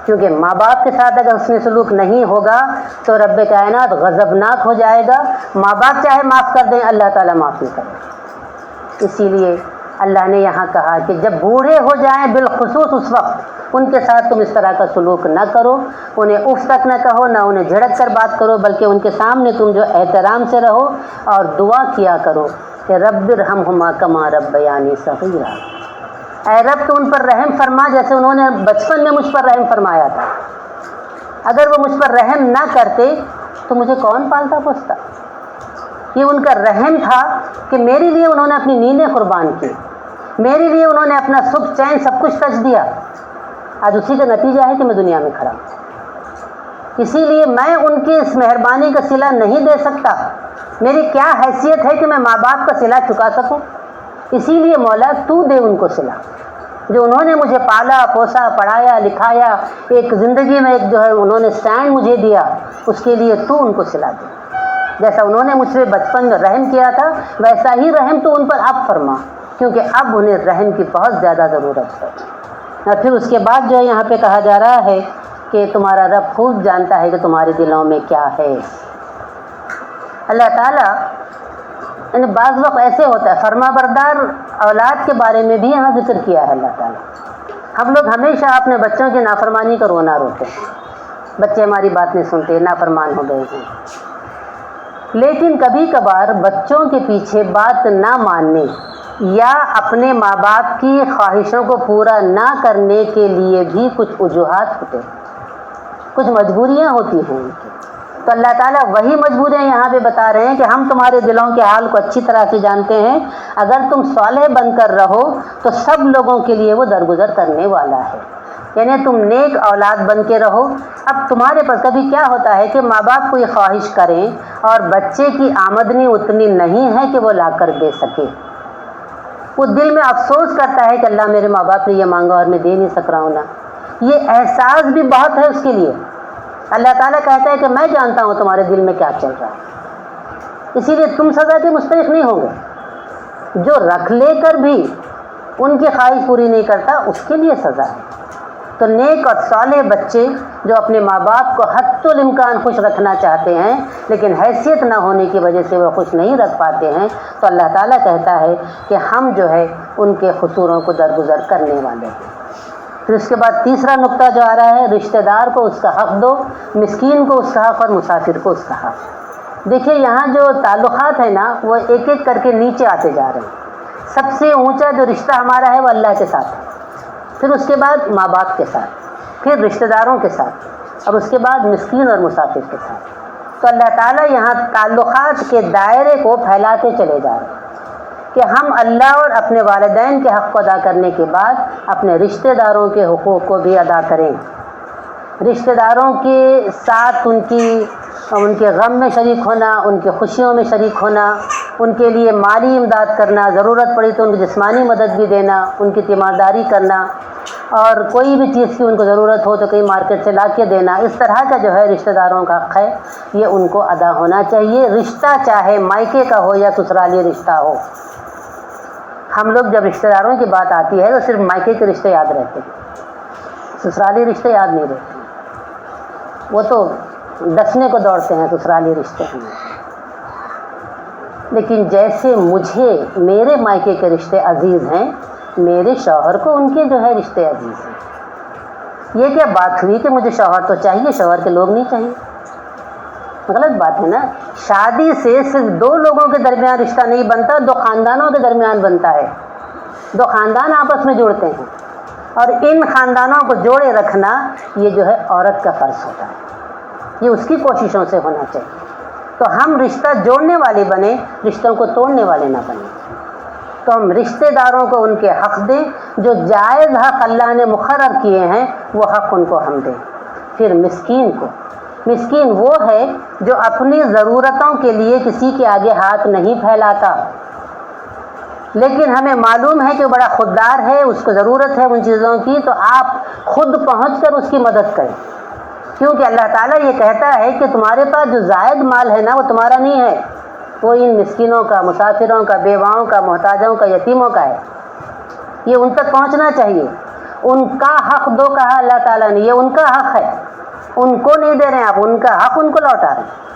کیونکہ ماں باپ کے ساتھ اگر حسن سلوک نہیں ہوگا تو رب کائنات غضبناک ہو جائے گا۔ ماں باپ چاہے معاف کر دیں، اللہ تعالیٰ معاف نہیں کرے گا۔ اسی لیے اللہ نے یہاں کہا کہ جب بوڑھے ہو جائیں بالخصوص اس وقت ان کے ساتھ تم اس طرح کا سلوک نہ کرو، انہیں اف تک نہ کہو، نہ انہیں جھڑک کر بات کرو، بلکہ ان کے سامنے تم جو احترام سے رہو اور دعا کیا کرو کہ رب ارحمہما کما ربیانی صغیرا، اے رب تو ان پر رحم فرما جیسے انہوں نے بچپن میں مجھ پر رحم فرمایا تھا۔ اگر وہ مجھ پر رحم نہ کرتے تو مجھے کون پالتا پوستا؟ یہ ان کا رحم تھا کہ میرے لیے انہوں نے اپنی نیندیں قربان کی، میرے لیے انہوں نے اپنا سکھ چین سب کچھ تج دیا، آج اسی کا نتیجہ ہے کہ میں دنیا میں کھڑا ہوں۔ اسی لیے میں ان کی اس مہربانی کا صلہ نہیں دے سکتا، میری کیا حیثیت ہے کہ میں ماں باپ کا صلہ چکا سکوں؟ اسی لیے مولا تو دے ان کو صلہ، جو انہوں نے مجھے پالا پوسا پڑھایا لکھایا، ایک زندگی میں ایک جو ہے انہوں نے سٹینڈ مجھے دیا، اس کے لیے تو ان کو صلہ دے۔ جیسا انہوں نے مجھ سے بچپن میں رحم کیا تھا ویسا ہی رحم تو ان پر اب فرما، کیونکہ اب انہیں رحم کی بہت زیادہ ضرورت ہے۔ اور پھر اس کے بعد جو ہے یہاں پہ کہا جا رہا ہے کہ تمہارا رب خوب جانتا ہے کہ تمہارے دلوں میں کیا ہے۔ اللہ تعالیٰ یعنی بعض وقت ایسے ہوتا ہے، فرما بردار اولاد کے بارے میں بھی یہاں ذکر کیا ہے اللہ تعالیٰ۔ ہم لوگ ہمیشہ اپنے بچوں کی نافرمانی کا رونا روتے ہیں، بچے ہماری بات نہیں سنتے، نافرمان ہو گئے ہیں، لیکن کبھی کبھار بچوں کے پیچھے بات نہ ماننے یا اپنے ماں باپ کی خواہشوں کو پورا نہ کرنے کے لیے بھی کچھ وجوہات ہوتے ہیں، کچھ مجبوریاں ہوتی ہیں ان کی۔ تو اللہ تعالیٰ وہی مجبوریاں یہاں پہ بتا رہے ہیں کہ ہم تمہارے دلوں کے حال کو اچھی طرح سے جانتے ہیں، اگر تم صالح بن کر رہو تو سب لوگوں کے لیے وہ درگزر کرنے والا ہے، یعنی تم نیک اولاد بن کے رہو۔ اب تمہارے پاس کبھی کیا ہوتا ہے کہ ماں باپ کو یہ خواہش کریں اور بچے کی آمدنی اتنی نہیں ہے کہ وہ لا کر دے سکے، وہ دل میں افسوس کرتا ہے کہ اللہ میرے ماں باپ نے یہ مانگا اور میں دے نہیں سک رہا ہوں نا، یہ احساس بھی بہت ہے اس کے لیے۔ اللہ تعالیٰ کہتا ہے کہ میں جانتا ہوں تمہارے دل میں کیا چل رہا ہے، اسی لیے تم سزا کے مستحق نہیں ہوں گے۔ جو رکھ لے کر بھی ان کی خواہش پوری نہیں کرتا اس کے لیے سزا ہے، تو نیک اور صالح بچے جو اپنے ماں باپ کو حد الامکان خوش رکھنا چاہتے ہیں لیکن حیثیت نہ ہونے کی وجہ سے وہ خوش نہیں رکھ پاتے ہیں، تو اللہ تعالیٰ کہتا ہے کہ ہم جو ہے ان کے قصوروں کو درگزر کرنے والے ہیں۔ پھر اس کے بعد تیسرا نقطہ جو آ رہا ہے، رشتہ دار کو اس کا حق دو، مسکین کو اس کا حق اور مسافر کو اس کا حق۔ دیکھیے یہاں جو تعلقات ہیں نا وہ ایک ایک کر کے نیچے آتے جا رہے ہیں۔ سب سے اونچا جو رشتہ ہمارا ہے وہ اللہ کے ساتھ ہے، پھر اس کے بعد ماں باپ کے ساتھ، پھر رشتہ داروں کے ساتھ، اور اس کے بعد مسکین اور مسافر کے ساتھ۔ تو اللہ تعالیٰ یہاں تعلقات کے دائرے کو پھیلاتے چلے جا رہے ہیں کہ ہم اللہ اور اپنے والدین کے حق کو ادا کرنے کے بعد اپنے رشتہ داروں کے حقوق کو بھی ادا کریں، رشتہ داروں کے ساتھ ان کے غم میں شریک ہونا، ان کی خوشیوں میں شریک ہونا، ان کے لیے مالی امداد کرنا، ضرورت پڑی تو ان کی جسمانی مدد بھی دینا، ان کی تیمارداری کرنا، اور کوئی بھی چیز کی ان کو ضرورت ہو تو کہیں مارکیٹ سے لا کے دینا۔ اس طرح کا جو ہے رشتہ داروں کا حق ہے یہ ان کو ادا ہونا چاہیے، رشتہ چاہے مائکے کا ہو یا سسرالی رشتہ ہو۔ ہم لوگ جب رشتہ داروں کی بات آتی ہے تو صرف مائکے کے رشتے یاد رہتے ہیں، سسرالی رشتے یاد نہیں رہتے، وہ تو ڈسنے کو دوڑتے ہیں سسرالی رشتے ہمیں۔ لیکن جیسے مجھے میرے مائکے کے رشتے عزیز ہیں، میرے شوہر کو ان کے جو ہے رشتے عزیز ہیں۔ یہ کیا بات ہوئی کہ مجھے شوہر تو چاہیے، شوہر کے لوگ نہیں چاہیے؟ غلط بات ہے نا۔ شادی سے صرف دو لوگوں کے درمیان رشتہ نہیں بنتا، دو خاندانوں کے درمیان بنتا ہے، دو خاندان آپس میں جڑتے ہیں، اور ان خاندانوں کو جوڑے رکھنا یہ جو ہے عورت کا فرض ہوتا ہے، یہ اس کی کوششوں سے ہونا چاہیے۔ تو ہم رشتہ جوڑنے والے بنیں، رشتوں کو توڑنے والے نہ بنیں۔ تو ہم رشتہ داروں کو ان کے حق دیں، جو جائز حق اللہ نے مقرر کیے ہیں وہ حق ان کو ہم دیں۔ پھر مسکین کو، مسکین وہ ہے جو اپنی ضرورتوں کے لیے کسی کے آگے ہاتھ نہیں پھیلاتا، لیکن ہمیں معلوم ہے کہ وہ بڑا خوددار ہے، اس کو ضرورت ہے ان چیزوں کی، تو آپ خود پہنچ کر اس کی مدد کریں، کیونکہ اللہ تعالیٰ یہ کہتا ہے کہ تمہارے پاس جو زائد مال ہے نا وہ تمہارا نہیں ہے، وہ ان مسکینوں کا، مسافروں کا، بیواؤں کا، محتاجوں کا، یتیموں کا ہے، یہ ان تک پہنچنا چاہیے۔ ان کا حق دو کہا اللہ تعالیٰ نے، یہ ان کا حق ہے، ان کو نہیں دے رہے ہیں آپ، ان کا حق ان کو لوٹا رہے ہیں۔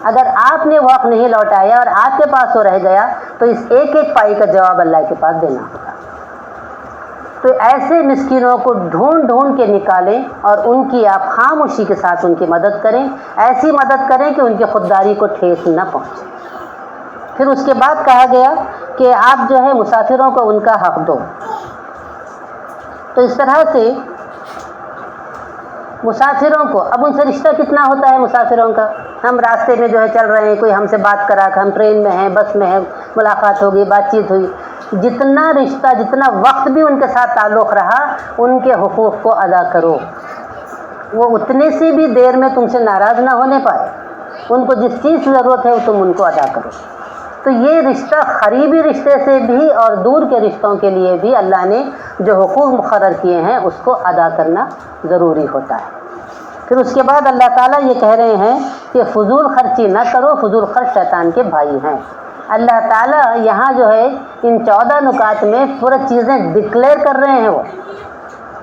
اگر آپ نے وہ حق نہیں لوٹایا اور آپ کے پاس وہ رہ گیا تو اس ایک ایک پائی کا جواب اللہ کے پاس دینا ہوگا۔ تو ایسے مسکینوں کو ڈھونڈ ڈھونڈ کے نکالیں اور ان کی آپ خاموشی کے ساتھ ان کی مدد کریں، ایسی مدد کریں کہ ان کی خودداری کو ٹھیس نہ پہنچے۔ پھر اس کے بعد کہا گیا کہ آپ جو ہے مسافروں کو ان کا حق دو۔ تو اس طرح سے مسافروں کو، اب ان سے رشتہ کتنا ہوتا ہے مسافروں کا، ہم راستے میں جو ہے چل رہے ہیں، کوئی ہم سے بات کرا کہ ہم ٹرین میں ہیں، بس میں ہیں، ملاقات ہوگی، بات چیت ہوئی، جتنا رشتہ، جتنا وقت بھی ان کے ساتھ تعلق رہا ان کے حقوق کو ادا کرو، وہ اتنے سی بھی دیر میں تم سے ناراض نہ ہونے پائے، ان کو جس چیز کی ضرورت ہے وہ تم ان کو ادا کرو۔ تو یہ رشتہ قریبی رشتے سے بھی اور دور کے رشتوں کے لیے بھی اللہ نے جو حقوق مقرر کیے ہیں اس کو ادا کرنا ضروری ہوتا ہے۔ پھر اس کے بعد اللہ تعالیٰ یہ کہہ رہے ہیں کہ فضول خرچی نہ کرو، فضول خرچ شیطان کے بھائی ہیں۔ اللہ تعالیٰ یہاں جو ہے ان 14 نکات میں پورا چیزیں ڈکلیئر کر رہے ہیں، وہ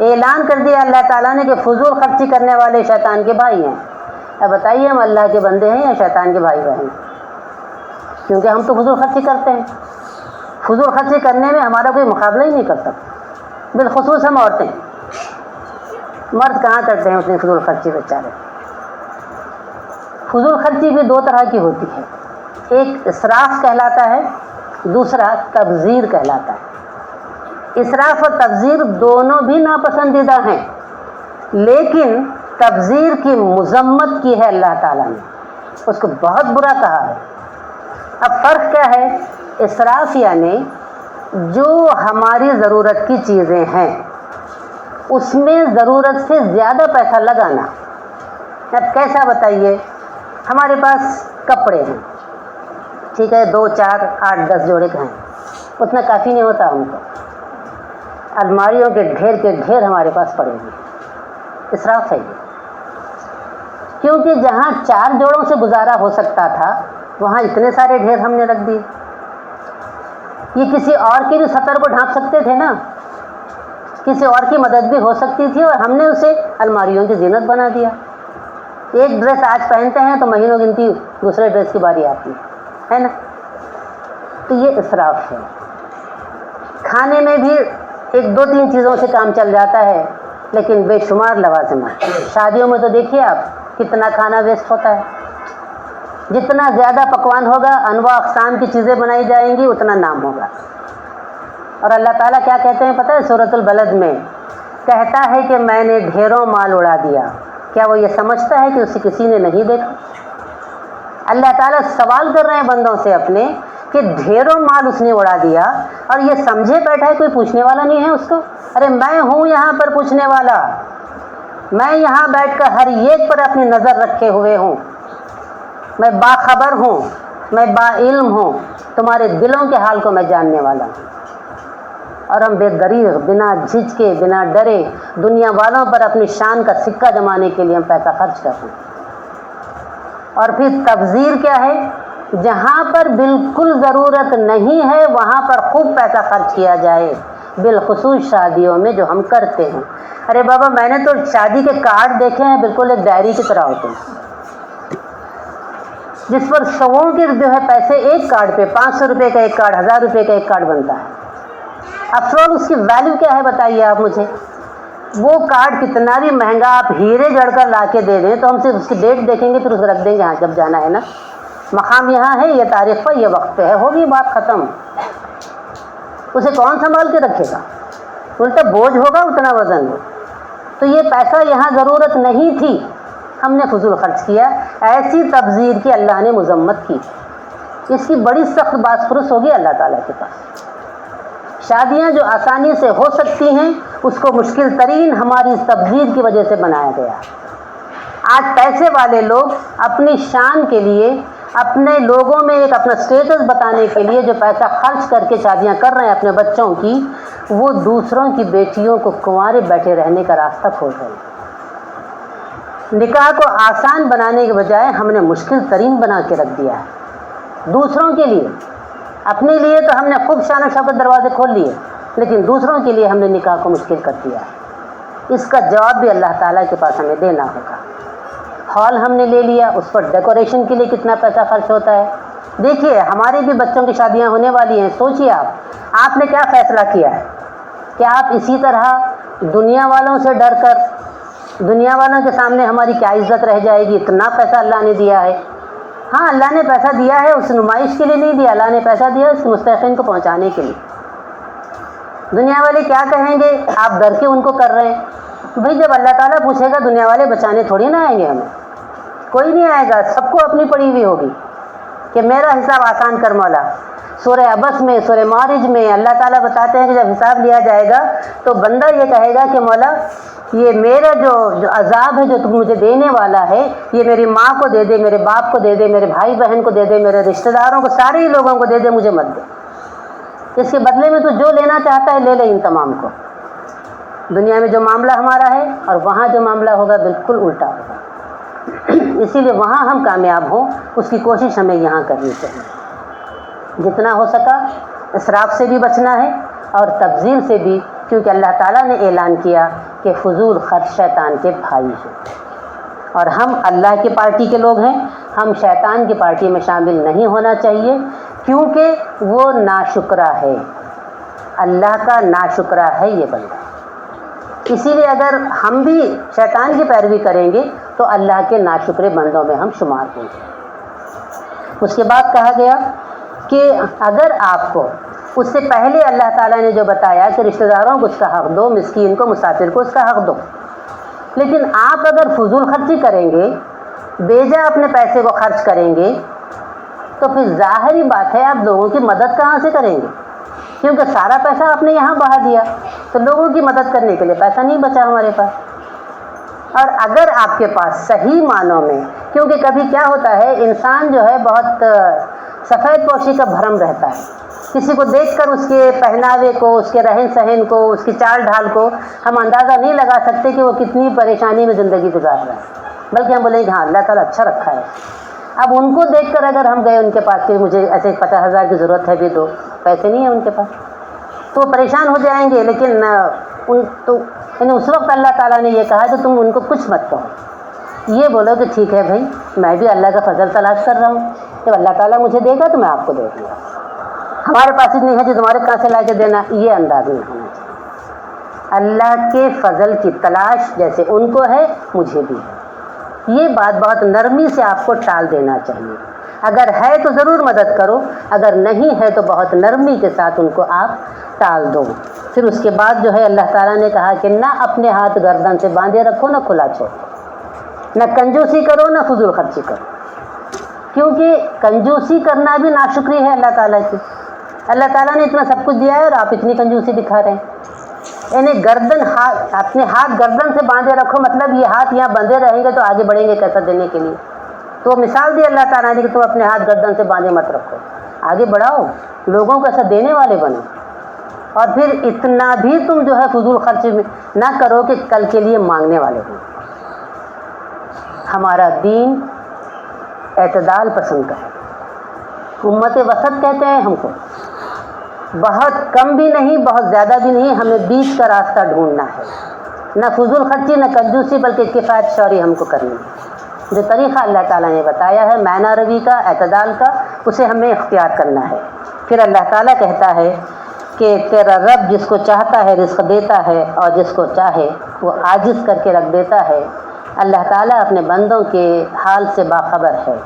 اعلان کر دیا اللہ تعالیٰ نے کہ فضول خرچی کرنے والے شیطان کے بھائی ہیں۔ اب بتائیے ہم اللہ کے بندے ہیں یا شیطان کے بھائی بہن؟ کیونکہ ہم تو فضول خرچی کرتے ہیں، فضول خرچی کرنے میں ہمارا کوئی مقابلہ ہی نہیں کر سکتا، بالخصوص ہم عورتیں۔ مرد کہاں کرتے ہیں اتنی فضول خرچی بیچارے۔ فضول خرچی بھی دو طرح کی ہوتی ہے، ایک اسراف کہلاتا ہے، دوسرا تبذیر کہلاتا ہے۔ اسراف اور تبذیر دونوں بھی ناپسندیدہ ہیں، لیکن تبذیر کی مذمت کی ہے اللہ تعالیٰ نے، اس کو بہت برا کہا ہے۔ اب فرق کیا ہے؟ اسراف یعنی جو ہماری ضرورت کی چیزیں ہیں اس میں ضرورت سے زیادہ پیسہ لگانا۔ اب کیسا بتائیے؟ ہمارے پاس کپڑے ہیں، ٹھیک ہے، 2 4 8 10 جوڑے ہیں، اتنا کافی نہیں ہوتا ہم کو، الماریوں کے ڈھیر ہمارے پاس پڑے ہیں، اسراف ہے یہ۔ کیونکہ جہاں 4 جوڑوں سے گزارا ہو سکتا تھا وہاں اتنے سارے ڈھیر ہم نے رکھ دیے۔ یہ کسی اور کی بھی سطر کو ڈھانپ سکتے تھے نا، کسی اور کی مدد بھی ہو سکتی تھی اور ہم نے اسے الماریوں کی زینت بنا دیا. ایک ڈریس آج پہنتے ہیں تو مہینوں گنتی دوسرے ڈریس کی باری آتی ہے نا. تو یہ اسراف ہے. کھانے میں بھی 1-2-3 چیزوں سے کام چل جاتا ہے لیکن بے شمار لوازمات. شادیوں میں تو دیکھیے آپ کتنا کھانا ویسٹ ہوتا ہے. جتنا زیادہ پکوان ہوگا، انواع اقسام کی چیزیں بنائی جائیں گی، اتنا نام ہوگا. اور اللہ تعالیٰ کیا کہتے ہیں پتہ ہے سورۃ البلد میں؟ کہتا ہے کہ میں نے ڈھیروں مال اڑا دیا. کیا وہ یہ سمجھتا ہے کہ اسے کسی نے نہیں دیکھا؟ اللہ تعالیٰ سوال کر رہے ہیں بندوں سے اپنے کہ ڈھیروں مال اس نے اڑا دیا اور یہ سمجھے بیٹھا ہے کوئی پوچھنے والا نہیں ہے اس کو. ارے میں ہوں یہاں پر پوچھنے والا. میں یہاں بیٹھ کر ہر ایک پر اپنی نظر رکھے ہوئے ہوں. میں باخبر ہوں، میں با علم ہوں. تمہارے دلوں کے حال کو میں جاننے والا ہوں. اور ہم بے دریغ، بنا جھجکے، بنا ڈرے دنیا والوں پر اپنی شان کا سکہ جمانے کے لیے ہم پیسہ خرچ کرتے ہیں. اور پھر تبذیر کیا ہے؟ جہاں پر بالکل ضرورت نہیں ہے وہاں پر خوب پیسہ خرچ کیا جائے، بالخصوص شادیوں میں جو ہم کرتے ہیں. ارے بابا میں نے تو شادی کے کارڈ دیکھے ہیں، بالکل ایک ڈائری کی طرح ہوتے ہیں جس پر سووں کے جو ہے پیسے ایک کارڈ پہ 500 روپے کا ایک کارڈ، 1000 روپے کا ایک کارڈ بنتا ہے. افسوس اس کی ویلیو کیا ہے بتائیے آپ مجھے؟ وہ کارڈ کتنا بھی مہنگا آپ ہیرے جڑ کر لا کے دے دیں تو ہم صرف اس کی ڈیٹ دیکھیں گے پھر اسے رکھ دیں گے. ہاں جب جانا ہے نا، مقام یہاں ہے، یہ تاریخ پر، یہ وقت پہ ہے، ہوگی بات ختم. اسے کون سنبھال کے رکھے گا؟ الٹا بوجھ ہوگا اتنا وزن ہو. تو یہ پیسہ یہاں ضرورت نہیں تھی، ہم نے فضول خرچ کیا. ایسی تبذیر کی اللہ نے مذمت کی. اس کی بڑی سخت باز پرس ہوگی اللہ تعالیٰ کے پاس. شادیاں جو آسانی سے ہو سکتی ہیں اس کو مشکل ترین ہماری اس تبذیر کی وجہ سے بنایا گیا. آج پیسے والے لوگ اپنی شان کے لیے، اپنے لوگوں میں ایک اپنا اسٹیٹس بتانے کے لیے جو پیسہ خرچ کر کے شادیاں کر رہے ہیں اپنے بچوں کی، وہ دوسروں کی بیٹیوں کو کنوارے بیٹھے رہنے کا راستہ کھول رہے ہیں. نکاح کو آسان بنانے کے بجائے ہم نے مشکل ترین بنا کے رکھ دیا ہے دوسروں کے لیے. اپنے لیے تو ہم نے خوب شان و شوکت دروازے کھول لیے، لیکن دوسروں کے لیے ہم نے نکاح کو مشکل کر دیا ہے. اس کا جواب بھی اللہ تعالیٰ کے پاس ہمیں دینا ہوگا. ہال ہم نے لے لیا، اس پر ڈیکوریشن کے لیے کتنا پیسہ خرچ ہوتا ہے. دیکھیے ہمارے بھی بچوں کی شادیاں ہونے والی ہیں. سوچیے آپ نے کیا فیصلہ کیا ہے؟ کہ آپ اسی طرح دنیا والوں سے ڈر کر، دنیا والوں کے سامنے ہماری کیا عزت رہ جائے گی؟ اتنا پیسہ اللہ نے دیا ہے. ہاں اللہ نے پیسہ دیا ہے، اس نمائش کے لیے نہیں دیا. اللہ نے پیسہ دیا اس مستحقین کو پہنچانے کے لیے. دنیا والے کیا کہیں گے؟ آپ ڈر کے ان کو کر رہے ہیں. بھئی جب اللہ تعالیٰ پوچھے گا دنیا والے بچانے تھوڑی نہ آئیں گے ہمیں. کوئی نہیں آئے گا. سب کو اپنی پڑی ہوئی ہوگی کہ میرا حساب آسان کر مولا. سورہ عبس میں، سورہ معارج میں اللہ تعالیٰ بتاتے ہیں کہ جب حساب لیا جائے گا تو بندہ یہ کہے گا کہ مولا یہ میرا جو عذاب ہے جو تم مجھے دینے والا ہے، یہ میری ماں کو دے دے، میرے باپ کو دے دے، میرے بھائی بہن کو دے دے، میرے رشتہ داروں کو، سارے ہی لوگوں کو دے دے، مجھے مت دے. اس کے بدلے میں تو جو لینا چاہتا ہے لے لے ان تمام کو. دنیا میں جو معاملہ ہمارا ہے اور وہاں جو معاملہ ہوگا بالکل الٹا ہوگا. اسی لیے وہاں ہم کامیاب ہوں اس کی کوشش ہمیں یہاں کرنی چاہیے. جتنا ہو سکا اسراف سے بھی بچنا ہے اور تبذیر سے بھی، کیونکہ اللہ تعالیٰ نے اعلان کیا کہ فضول خرچ شیطان کے بھائی ہیں اور ہم اللہ کی پارٹی کے لوگ ہیں. ہم شیطان کی پارٹی میں شامل نہیں ہونا چاہیے کیونکہ وہ ناشکرا ہے، اللہ کا ناشکرا ہے یہ بندہ. اسی لیے اگر ہم بھی شیطان کی پیروی کریں گے تو اللہ کے ناشکرے بندوں میں ہم شمار ہوں گے. اس کے بعد کہا گیا کہ اگر آپ کو اس سے پہلے اللہ تعالیٰ نے جو بتایا کہ رشتہ داروں کو اس کا حق دو، مسکین کو، مسافر کو اس کا حق دو، لیکن آپ اگر فضول خرچی کریں گے، بیجا اپنے پیسے کو خرچ کریں گے تو پھر ظاہری بات ہے آپ لوگوں کی مدد کہاں سے کریں گے؟ کیونکہ سارا پیسہ آپ نے یہاں بہا دیا تو لوگوں کی مدد کرنے کے لیے پیسہ نہیں بچا ہمارے پاس. اور اگر آپ کے پاس صحیح معنوں میں، کیونکہ کبھی کیا ہوتا ہے انسان جو ہے بہت سفید پوشی کا بھرم رہتا ہے. کسی کو دیکھ کر اس کے پہناوے کو، اس کے رہن سہن کو، اس کی چال ڈھال کو ہم اندازہ نہیں لگا سکتے کہ وہ کتنی پریشانی میں زندگی گزار رہا ہے، بلکہ ہم بولیں کہ ہاں اللہ تعالیٰ اچھا رکھا ہے. اب ان کو دیکھ کر اگر ہم گئے ان کے پاس کہ مجھے ایسے 50,000 کی ضرورت ہے بھی، تو پیسے نہیں ہیں ان کے پاس، تو پریشان ہو جائیں گے. لیکن تو یعنی اس وقت اللہ تعالیٰ نے یہ کہا کہ تم ان کو کچھ مت کہو، یہ بولو کہ ٹھیک ہے بھائی میں بھی اللہ کا فضل تلاش کر رہا ہوں، جب اللہ تعالیٰ مجھے دے گا تو میں آپ کو دے دوں گا، ہمارے پاس اتنی ہے جو تمہارے کہاں سے لا کے دینا، یہ انداز نہیں ہونا چاہیے۔ اللہ کے فضل کی تلاش جیسے ان کو ہے مجھے بھی ہے، یہ بات بہت نرمی سے آپ کو ٹال دینا چاہیے۔ اگر ہے تو ضرور مدد کرو، اگر نہیں ہے تو بہت نرمی کے ساتھ ان کو آپ ٹال دو۔ پھر اس کے بعد جو ہے اللہ تعالیٰ نے کہا کہ نہ اپنے ہاتھ گردن سے باندھے رکھو، نہ کھلا چھوڑو، نہ کنجوسی کرو، نہ فضول خرچی کرو، کیونکہ کنجوسی کرنا بھی ناشکری ہے اللہ تعالیٰ کی۔ اللہ تعالیٰ نے اتنا سب کچھ دیا ہے اور آپ اتنی کنجوسی دکھا رہے ہیں۔ یعنی اپنے ہاتھ گردن سے باندھے رکھو، مطلب یہ ہاتھ یہاں بندھے رہیں گے تو آگے بڑھیں گے کیسا دینے کے لیے؟ تو مثال دی اللہ تعالیٰ نے کہ تم اپنے ہاتھ گردن سے باندھے مت رکھو، آگے بڑھاؤ، لوگوں کو ایسا دینے والے بنو، اور پھر اتنا بھی تم جو ہے فضول خرچ نہ کرو کہ کل کے لیے مانگنے والے ہوں۔ ہمارا دین اعتدال پسند کرے، امت وسط کہتے ہیں ہم کو، بہت کم بھی نہیں بہت زیادہ بھی نہیں، ہمیں بیچ کا راستہ ڈھونڈنا ہے، نہ فضول خرچی نہ کنجوسی بلکہ کفایت شوری ہم کو کرنی ہے۔ جو طریقہ اللہ تعالیٰ نے بتایا ہے معنی روی کا، اعتدال کا، اسے ہمیں اختیار کرنا ہے۔ پھر اللہ تعالیٰ کہتا ہے کہ تیرا رب جس کو چاہتا ہے رزق دیتا ہے اور جس کو چاہے وہ عاجز کر کے رکھ دیتا ہے۔ اللہ تعالیٰ اپنے بندوں کے حال سے باخبر ہے۔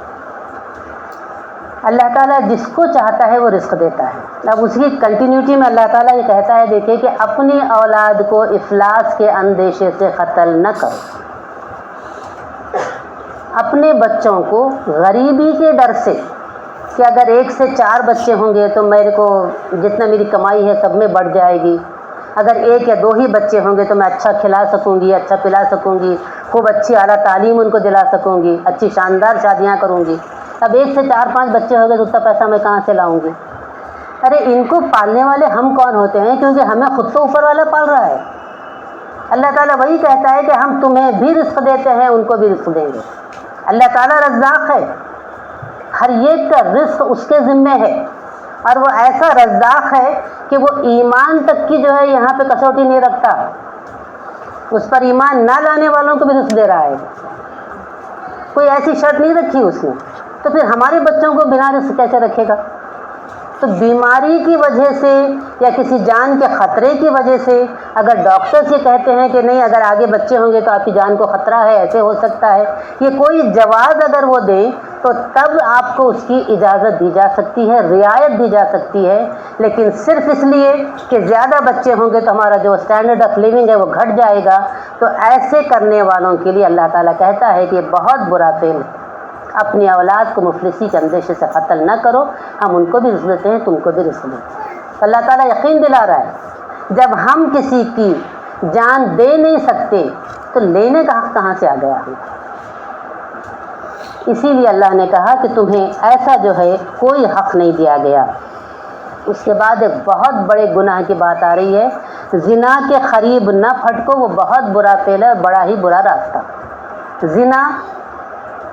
اللہ تعالیٰ جس کو چاہتا ہے وہ رزق دیتا ہے۔ اب اس کی کنٹینیوٹی میں اللہ تعالیٰ یہ کہتا ہے، دیکھیں کہ اپنی اولاد کو افلاس کے اندیشے سے قتل نہ کرو، اپنے بچوں کو غریبی کے ڈر سے کہ اگر 1 سے 4 بچے ہوں گے تو میرے کو جتنا میری کمائی ہے سب میں بڑھ جائے گی، اگر 1 یا 2 ہی بچے ہوں گے تو میں اچھا کھلا سکوں گی، اچھا پلا سکوں گی، خوب اچھی اعلیٰ تعلیم ان کو دلا سکوں گی، اچھی شاندار شادیاں کروں گی۔ اب 1 سے 4-5 بچے ہو گئے تو اتنا پیسہ میں کہاں سے لاؤں گی؟ ارے ان کو پالنے والے ہم کون ہوتے ہیں؟ کیونکہ ہمیں خود تو اوپر والا پال رہا ہے۔ اللہ تعالیٰ وہی کہتا ہے کہ ہم تمہیں بھی رزق دیتے ہیں، ان کو بھی رزق دیں گے۔ اللہ تعالیٰ رزاق ہے، ہر ایک کا رزق اس کے ذمے ہے، اور وہ ایسا رزاق ہے کہ وہ ایمان تک کی جو ہے یہاں پہ کسوٹی نہیں رکھتا، اس پر ایمان نہ لانے والوں کو بھی رزق دے رہا ہے، کوئی ایسی شرط نہیں رکھی اس نے۔ تو پھر ہمارے بچوں کو بنا رزق کیسے رکھے گا؟ تو بیماری کی وجہ سے یا کسی جان کے خطرے کی وجہ سے اگر ڈاکٹرز یہ کہتے ہیں کہ نہیں اگر آگے بچے ہوں گے تو آپ کی جان کو خطرہ ہے، ایسے ہو سکتا ہے، یہ کوئی جواز اگر وہ دیں تو تب آپ کو اس کی اجازت دی جا سکتی ہے، رعایت دی جا سکتی ہے، لیکن صرف اس لیے کہ زیادہ بچے ہوں گے تو ہمارا جو اسٹینڈرڈ آف لیونگ ہے وہ گھٹ جائے گا، تو ایسے کرنے والوں کے لیے اللہ تعالیٰ کہتا ہے کہ یہ بہت برا فعل ہے۔ اپنی اولاد کو مفلسی کے اندیشے سے قتل نہ کرو، ہم ان کو بھی رزق دیتے ہیں، تم کو بھی رزق دیتے ہیں۔ اللہ تعالیٰ یقین دلا رہا ہے جب ہم کسی کی جان دے نہیں سکتے تو لینے کا حق کہاں سے آ گیا ہے؟ اسی لیے اللہ نے کہا کہ تمہیں ایسا جو ہے کوئی حق نہیں دیا گیا۔ اس کے بعد ایک بہت بڑے گناہ کی بات آ رہی ہے، زنا کے قریب نہ پھٹکو، وہ بہت برا فعل ہے، بڑا ہی برا راستہ۔ زنا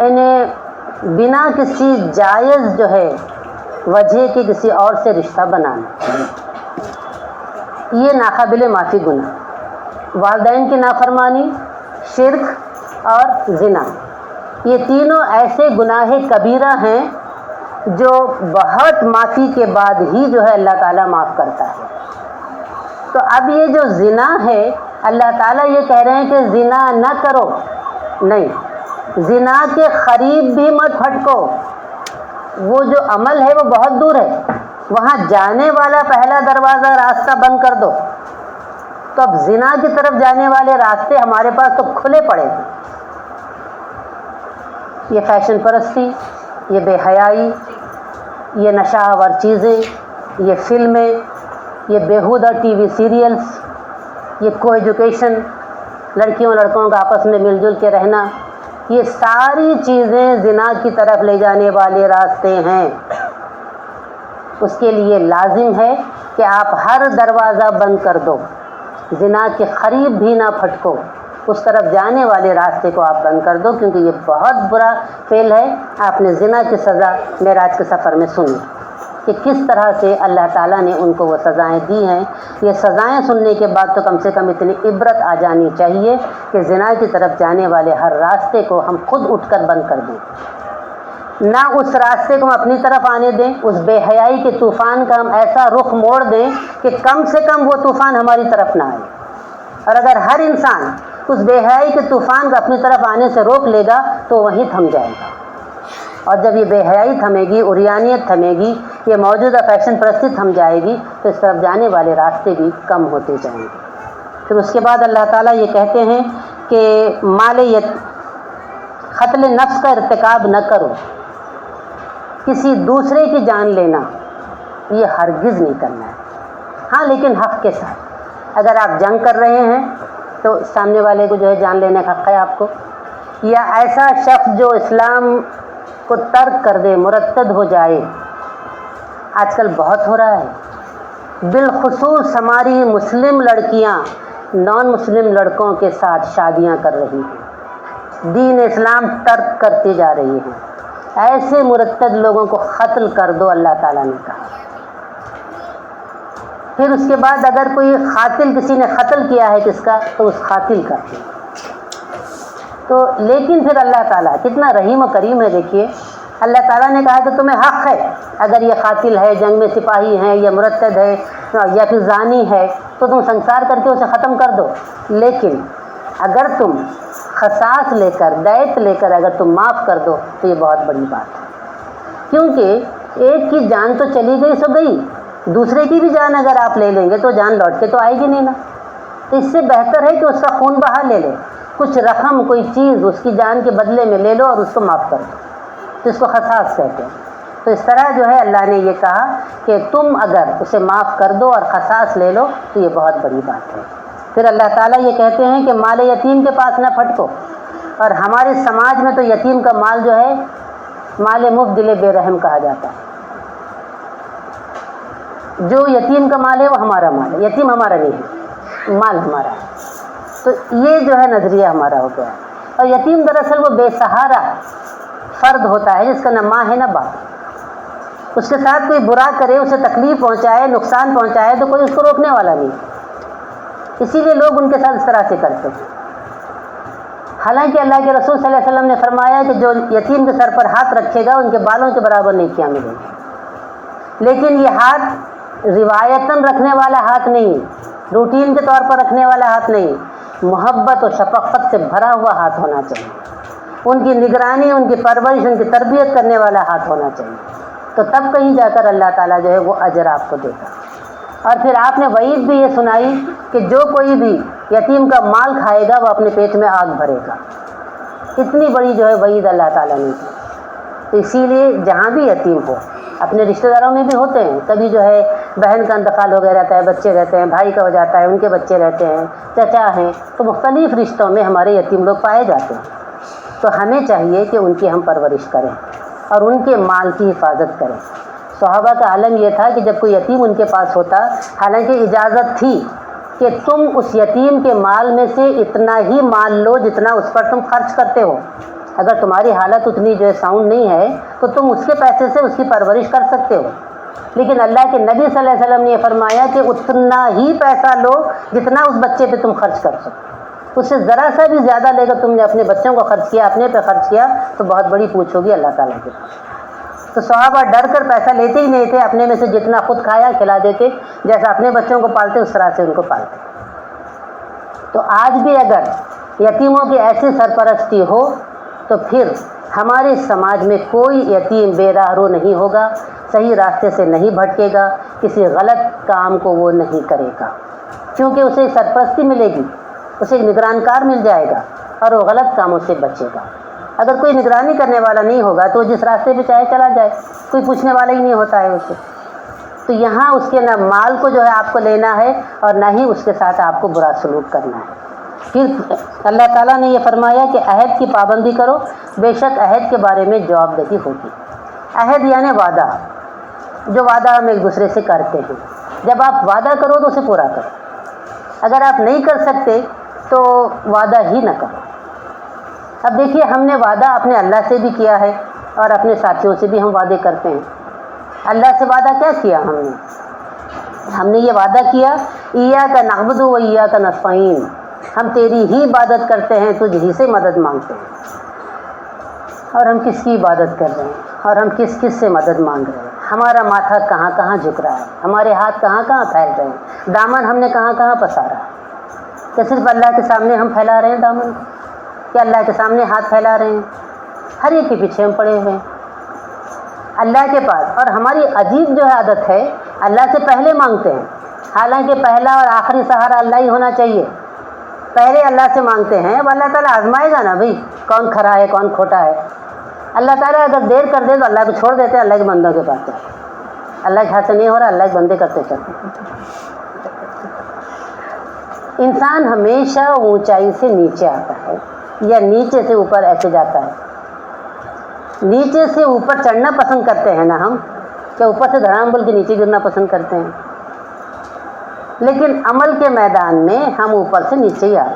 یعنی بنا کسی جائز جو ہے وجہ کے کسی اور سے رشتہ بنانا، یہ ناقابل معافی گناہ۔ والدین کی نافرمانی، شرک اور زنا، یہ تینوں ایسے گناہ کبیرہ ہیں جو بہت معافی کے بعد ہی جو ہے اللہ تعالیٰ معاف کرتا ہے۔ تو اب یہ جو زنا ہے اللہ تعالیٰ یہ کہہ رہے ہیں کہ زنا نہ کرو، نہیں، زنا کے قریب بھی مت پھٹکو، وہ جو عمل ہے وہ بہت دور ہے، وہاں جانے والا پہلا دروازہ راستہ بند کر دو، تو اب زنا کی طرف جانے والے راستے ہمارے پاس تو کھلے پڑے ہیں۔ یہ فیشن پرستی، یہ بے حیائی، یہ نشہ آور چیزیں، یہ فلمیں، یہ بیہودہ ٹی وی سیریلز، یہ کو ایجوکیشن، لڑکیوں لڑکوں کا آپس میں مل جل کے رہنا، یہ ساری چیزیں زنا کی طرف لے جانے والے راستے ہیں۔ اس کے لیے لازم ہے کہ آپ ہر دروازہ بند کر دو، زنا کے قریب بھی نہ پھٹکو، اس طرف جانے والے راستے کو آپ بند کر دو، کیونکہ یہ بہت برا فعل ہے۔ آپ نے زنا کی سزا معراج کے سفر میں سنی۔ کہ کس طرح سے اللہ تعالیٰ نے ان کو وہ سزائیں دی ہیں۔ یہ سزائیں سننے کے بعد تو کم سے کم اتنی عبرت آ جانی چاہیے کہ زنا کی طرف جانے والے ہر راستے کو ہم خود اٹھ کر بند کر دیں، نہ اس راستے کو ہم اپنی طرف آنے دیں، اس بے حیائی کے طوفان کا ہم ایسا رخ موڑ دیں کہ کم سے کم وہ طوفان ہماری طرف نہ آئے۔ اور اگر ہر انسان اس بے حیائی کے طوفان کو اپنی طرف آنے سے روک لے گا تو وہیں تھم جائے گا، اور جب یہ بے حیائی تھمے گی، عریانیت تھمے گی، یہ موجودہ فیشن پرستی تھم جائے گی، تو اس طرف جانے والے راستے بھی کم ہوتے جائیں گے۔ پھر اس کے بعد اللہ تعالیٰ یہ کہتے ہیں کہ قتل نفس کا ارتکاب نہ کرو، کسی دوسرے کی جان لینا یہ ہرگز نہیں کرنا ہے، ہاں لیکن حق کے ساتھ۔ اگر آپ جنگ کر رہے ہیں تو سامنے والے کو جو ہے جان لینے کا حق ہے آپ کو، یا ایسا شخص جو اسلام کو ترک کر دے، مرتد ہو جائے، آج کل بہت ہو رہا ہے، بالخصوص ہماری مسلم لڑکیاں نان مسلم لڑکوں کے ساتھ شادیاں کر رہی ہیں، دین اسلام ترک کرتی جا رہی ہیں۔ ایسے مرتد لوگوں کو قتل کر دو، اللہ تعالیٰ نے کہا۔ پھر اس کے بعد اگر کوئی قاتل، کسی نے قتل کیا ہے کس کا، تو اس قاتل کا تو، لیکن پھر اللہ تعالیٰ کتنا رحیم و کریم ہے، دیکھیے اللہ تعالیٰ نے کہا کہ تمہیں حق ہے، اگر یہ قاتل ہے، جنگ میں سپاہی ہے، یا مرتد ہے، یا پھر زانی ہے، تو تم سنسار کر کے اسے ختم کر دو، لیکن اگر تم قصاص لے کر، دیت لے کر اگر تم معاف کر دو تو یہ بہت بڑی بات ہے، کیونکہ ایک کی جان تو چلی گئی سو گئی، دوسرے کی بھی جان اگر آپ لے لیں گے تو جان لوٹ کے تو آئے گی نہیں نا، تو اس سے بہتر ہے کہ اس کا خون بہا لے لے، کچھ رقم، کوئی چیز اس کی جان کے بدلے میں لے لو اور اس کو معاف کر دو، تو اس کو قصاص کہتے ہیں۔ تو اس طرح جو ہے اللہ نے یہ کہا کہ تم اگر اسے معاف کر دو اور قصاص لے لو تو یہ بہت بڑی بات ہے۔ پھر اللہ تعالیٰ یہ کہتے ہیں کہ مال یتیم کے پاس نہ پھٹکو، اور ہمارے سماج میں تو یتیم کا مال جو ہے مال مبدل بے رحم کہا جاتا ہے، جو یتیم کا مال ہے وہ ہمارا مال ہے، یتیم ہمارا نہیں ہے، مال ہمارا ہے۔ تو یہ جو ہے نظریہ ہمارا ہو گیا ہے، اور یتیم دراصل وہ بے سہارا فرد ہوتا ہے جس کا نہ ماں ہے نہ باپ، اس کے ساتھ کوئی برا کرے، اسے تکلیف پہنچائے، نقصان پہنچائے تو کوئی اس کو روکنے والا نہیں، اسی لیے لوگ ان کے ساتھ اس طرح سے کرتے ہیں۔ حالانکہ اللہ کے رسول صلی اللہ علیہ وسلم نے فرمایا کہ جو یتیم کے سر پر ہاتھ رکھے گا ان کے بالوں کے برابر نیکیاں ملیں گی، لیکن یہ ہاتھ روایتاً رکھنے والا ہاتھ نہیں، روٹین کے طور پر رکھنے والا ہاتھ نہیں، محبت و شفقت سے بھرا ہوا ہاتھ ہونا چاہیے، ان کی نگرانی، ان کی پرورش، ان کی تربیت کرنے والا ہاتھ ہونا چاہیے، تو تب کہیں جا کر اللہ تعالیٰ جو ہے وہ اجر آپ کو دے گا۔ اور پھر آپ نے وعید بھی یہ سنائی کہ جو کوئی بھی یتیم کا مال کھائے گا وہ اپنے پیٹ میں آگ بھرے گا، اتنی بڑی جو ہے وعید اللہ تعالیٰ نے کی۔ تو اسی لیے جہاں بھی یتیم ہو، اپنے رشتہ داروں میں بھی ہوتے ہیں، کبھی جو ہے بہن کا انتقال ہو گیا رہتا ہے، بچے رہتے ہیں، بھائی کا ہو جاتا ہے، ان کے بچے رہتے ہیں، چچا ہیں، تو مختلف رشتوں میں ہمارے یتیم لوگ پائے جاتے ہیں، تو ہمیں چاہیے کہ ان کی ہم پرورش کریں اور ان کے مال کی حفاظت کریں۔ صحابہ کا عالم یہ تھا کہ جب کوئی یتیم ان کے پاس ہوتا، حالانکہ اجازت تھی کہ تم اس یتیم کے مال میں سے اتنا ہی مال لو جتنا اس پر تم خرچ کرتے ہو، اگر تمہاری حالت اتنی جو ہے ساؤنڈ نہیں ہے تو تم اس کے پیسے سے اس کی پرورش کر سکتے ہو، لیکن اللہ کے نبی صلی اللہ علیہ وسلم نے یہ فرمایا کہ اتنا ہی پیسہ لو جتنا اس بچے پہ تم خرچ کر سکو، اس سے ذرا سا بھی زیادہ لے کر تم نے اپنے بچوں کو خرچ کیا، اپنے پہ خرچ کیا تو بہت بڑی پوچھ ہوگی اللہ تعالیٰ کے پاس۔ تو صحابہ ڈر کر پیسہ لیتے ہی نہیں تھے، اپنے میں سے جتنا خود کھایا کھلا دیتے، جیسا اپنے بچوں کو پالتے اس طرح سے ان کو پالتے۔ تو آج بھی اگر یتیموں کی ایسی سرپرستی ہو تو پھر ہمارے سماج میں کوئی یتیم بے راہ رو نہیں ہوگا، صحیح راستے سے نہیں بھٹکے گا، کسی غلط کام کو وہ نہیں کرے گا، کیونکہ اسے سرپرستی ملے گی، اسے نگران کار مل جائے گا اور وہ غلط کاموں سے بچے گا۔ اگر کوئی نگرانی کرنے والا نہیں ہوگا تو وہ جس راستے پہ چاہے چلا جائے، کوئی پوچھنے والا ہی نہیں ہوتا ہے اسے، تو یہاں اس کے نہ مال کو جو ہے آپ کو لینا ہے اور نہ ہی اس کے ساتھ آپ کو برا سلوک کرنا ہے۔ پھر اللہ تعالیٰ نے یہ فرمایا کہ عہد کی پابندی کرو، بے شک عہد کے بارے میں جواب دہی ہوگی۔ عہد یعنی وعدہ، جو وعدہ ہم ایک دوسرے سے کرتے ہیں، جب آپ وعدہ کرو تو اسے پورا کرو، اگر آپ نہیں کر سکتے تو وعدہ ہی نہ کرو۔ اب دیکھیے ہم نے وعدہ اپنے اللہ سے بھی کیا ہے اور اپنے ساتھیوں سے بھی ہم وعدے کرتے ہیں، اللہ سے وعدہ کیا کیا ہم نے یہ وعدہ کیا ایاک نعبد و ایاک نستعین، ہم تیری ہی عبادت کرتے ہیں، تجھ ہی سے مدد مانگتے ہیں۔ اور ہم کس کی عبادت کر رہے ہیں اور ہم کس کس سے مدد مانگ رہے ہیں؟ ہمارا ماتھا کہاں کہاں جھک رہا ہے، ہمارے ہاتھ کہاں کہاں پھیل رہے ہیں، دامن ہم نے کہاں کہاں پسارا ہے؟ کہ صرف اللہ کے سامنے ہم پھیلا رہے ہیں دامن، کہ اللہ کے سامنے ہاتھ پھیلا رہے ہیں؟ ہر ایک کے پیچھے ہم پڑے ہوئے ہیں اللہ کے پاس۔ اور ہماری عجیب جو ہے عادت ہے، اللہ سے پہلے مانگتے ہیں، حالانکہ پہلا اور آخری سہارا اللہ ہی ہونا چاہیے۔ پہلے اللہ سے مانگتے ہیں، اب اللہ تعالیٰ آزمائے گا نا بھائی کون کھرا ہے کون کھوٹا ہے۔ اللہ تعالیٰ اگر دیر کر دے تو اللہ کو چھوڑ دیتے ہیں، اللہ کے بندوں کے پاس جائے، اللہ کے ہاتھ سے نہیں ہو رہا، اللہ کے بندے کرتے چلتے۔ انسان ہمیشہ اونچائی سے نیچے آتا ہے یا نیچے سے اوپر ایسے جاتا ہے۔ نیچے سے اوپر چڑھنا پسند کرتے ہیں نا ہم، کہ اوپر سے دھڑام بول کے نیچے گرنا پسند کرتے ہیں، لیکن عمل کے میدان میں ہم اوپر سے نیچے ہی آئے،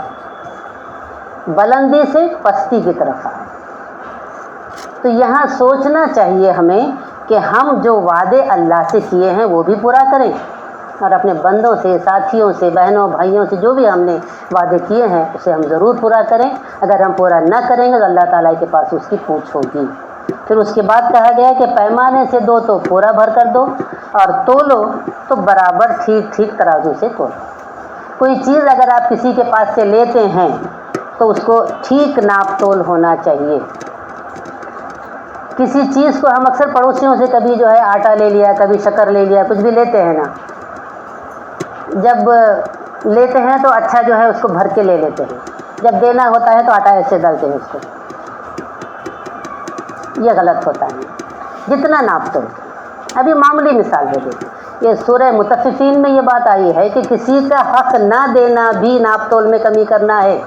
بلندی سے پستی کی طرف آئے۔ تو یہاں سوچنا چاہیے ہمیں کہ ہم جو وعدے اللہ سے کیے ہیں وہ بھی پورا کریں، اور اپنے بندوں سے، ساتھیوں سے، بہنوں بھائیوں سے جو بھی ہم نے وعدے کیے ہیں اسے ہم ضرور پورا کریں۔ اگر ہم پورا نہ کریں گے تو اللہ تعالیٰ کے پاس اس کی پوچھ ہوگی۔ پھر اس کے بعد کہا گیا کہ پیمانے سے دو تو پورا بھر کر دو، اور تولو تو برابر ٹھیک ٹھیک ترازو سے تولو۔ کوئی چیز اگر آپ کسی کے پاس سے لیتے ہیں تو اس کو ٹھیک ناپ تول ہونا چاہیے۔ کسی چیز کو ہم اکثر پڑوسیوں سے کبھی جو ہے آٹا لے لیا، کبھی شکر لے لیا، کچھ بھی لیتے ہیں نا، جب لیتے ہیں تو اچھا جو ہے اس کو بھر کے لے لیتے ہیں، جب دینا ہوتا ہے تو آٹا ایسے ڈالتے ہیں اس کو، یہ غلط ہوتا ہے۔ جتنا ناپ تول، ابھی معمولی مثال دے دیتے، یہ سورہ مطففین میں یہ بات آئی ہے کہ کسی کا حق نہ دینا بھی ناپ تول میں کمی کرنا ہے۔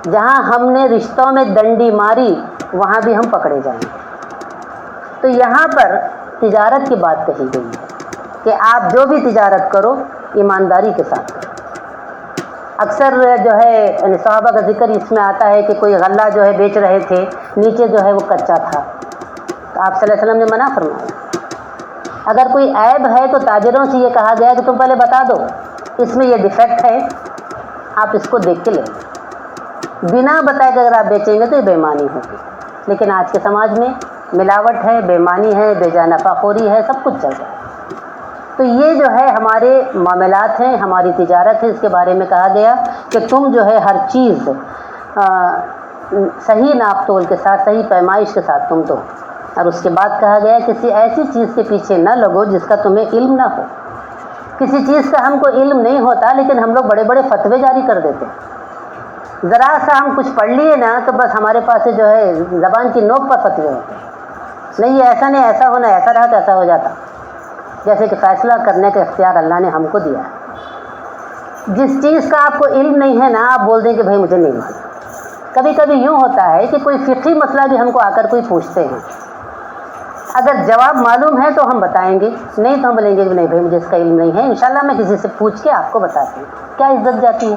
جہاں ہم نے رشتوں میں ڈنڈی ماری وہاں بھی ہم پکڑے جائیں گے۔ تو یہاں پر تجارت کی بات کہی گئی ہے کہ آپ جو بھی تجارت کرو ایمانداری کے ساتھ کرو۔ اکثر جو ہے صحابہ کا ذکر اس میں آتا ہے کہ کوئی غلہ جو ہے بیچ رہے تھے، نیچے جو ہے وہ کچا تھا، تو آپ صلی اللہ علیہ وسلم نے منع فرمایا۔ اگر کوئی عیب ہے تو تاجروں سے یہ کہا گیا کہ تم پہلے بتا دو اس میں یہ ڈیفیکٹ ہے، آپ اس کو دیکھ کے لیں۔ بنا بتائے کہ اگر آپ بیچیں گے تو یہ بے ایمانی ہوگی۔ لیکن آج کے سماج میں ملاوٹ ہے، بے ایمانی ہے، بے جا نفع خوری ہے، سب کچھ چل رہا ہے۔ تو یہ جو ہے ہمارے معاملات ہیں، ہماری تجارت ہے، اس کے بارے میں کہا گیا کہ تم جو ہے ہر چیز صحیح ناپ تول کے ساتھ، صحیح پیمائش کے ساتھ تم دو۔ اور اس کے بعد کہا گیا کسی ایسی چیز کے پیچھے نہ لگو جس کا تمہیں علم نہ ہو۔ کسی چیز کا ہم کو علم نہیں ہوتا لیکن ہم لوگ بڑے بڑے فتوے جاری کر دیتے ہیں۔ ذرا سا ہم کچھ پڑھ لیے نا تو بس ہمارے پاس جو ہے زبان کی نوک پر فتوے ہوتے ہیں، نہیں یہ ایسا نہیں، ایسا ہونا، ایسا رہا تو ایسا ہو جاتا۔ جیسے کہ فیصلہ کرنے کا اختیار اللہ نے ہم کو دیا ہے۔ جس چیز کا آپ کو علم نہیں ہے نا، آپ بول دیں کہ بھائی مجھے نہیں معلوم۔ کبھی کبھی یوں ہوتا ہے کہ کوئی فقہی مسئلہ بھی ہم کو آ کر کوئی پوچھتے ہیں، اگر جواب معلوم ہے تو ہم بتائیں گے، نہیں تو ہم بولیں گے کہ نہیں بھائی مجھے اس کا علم نہیں ہے، انشاءاللہ میں کسی سے پوچھ کے آپ کو بتاتی ہوں۔ کیا عزت جاتی ہے؟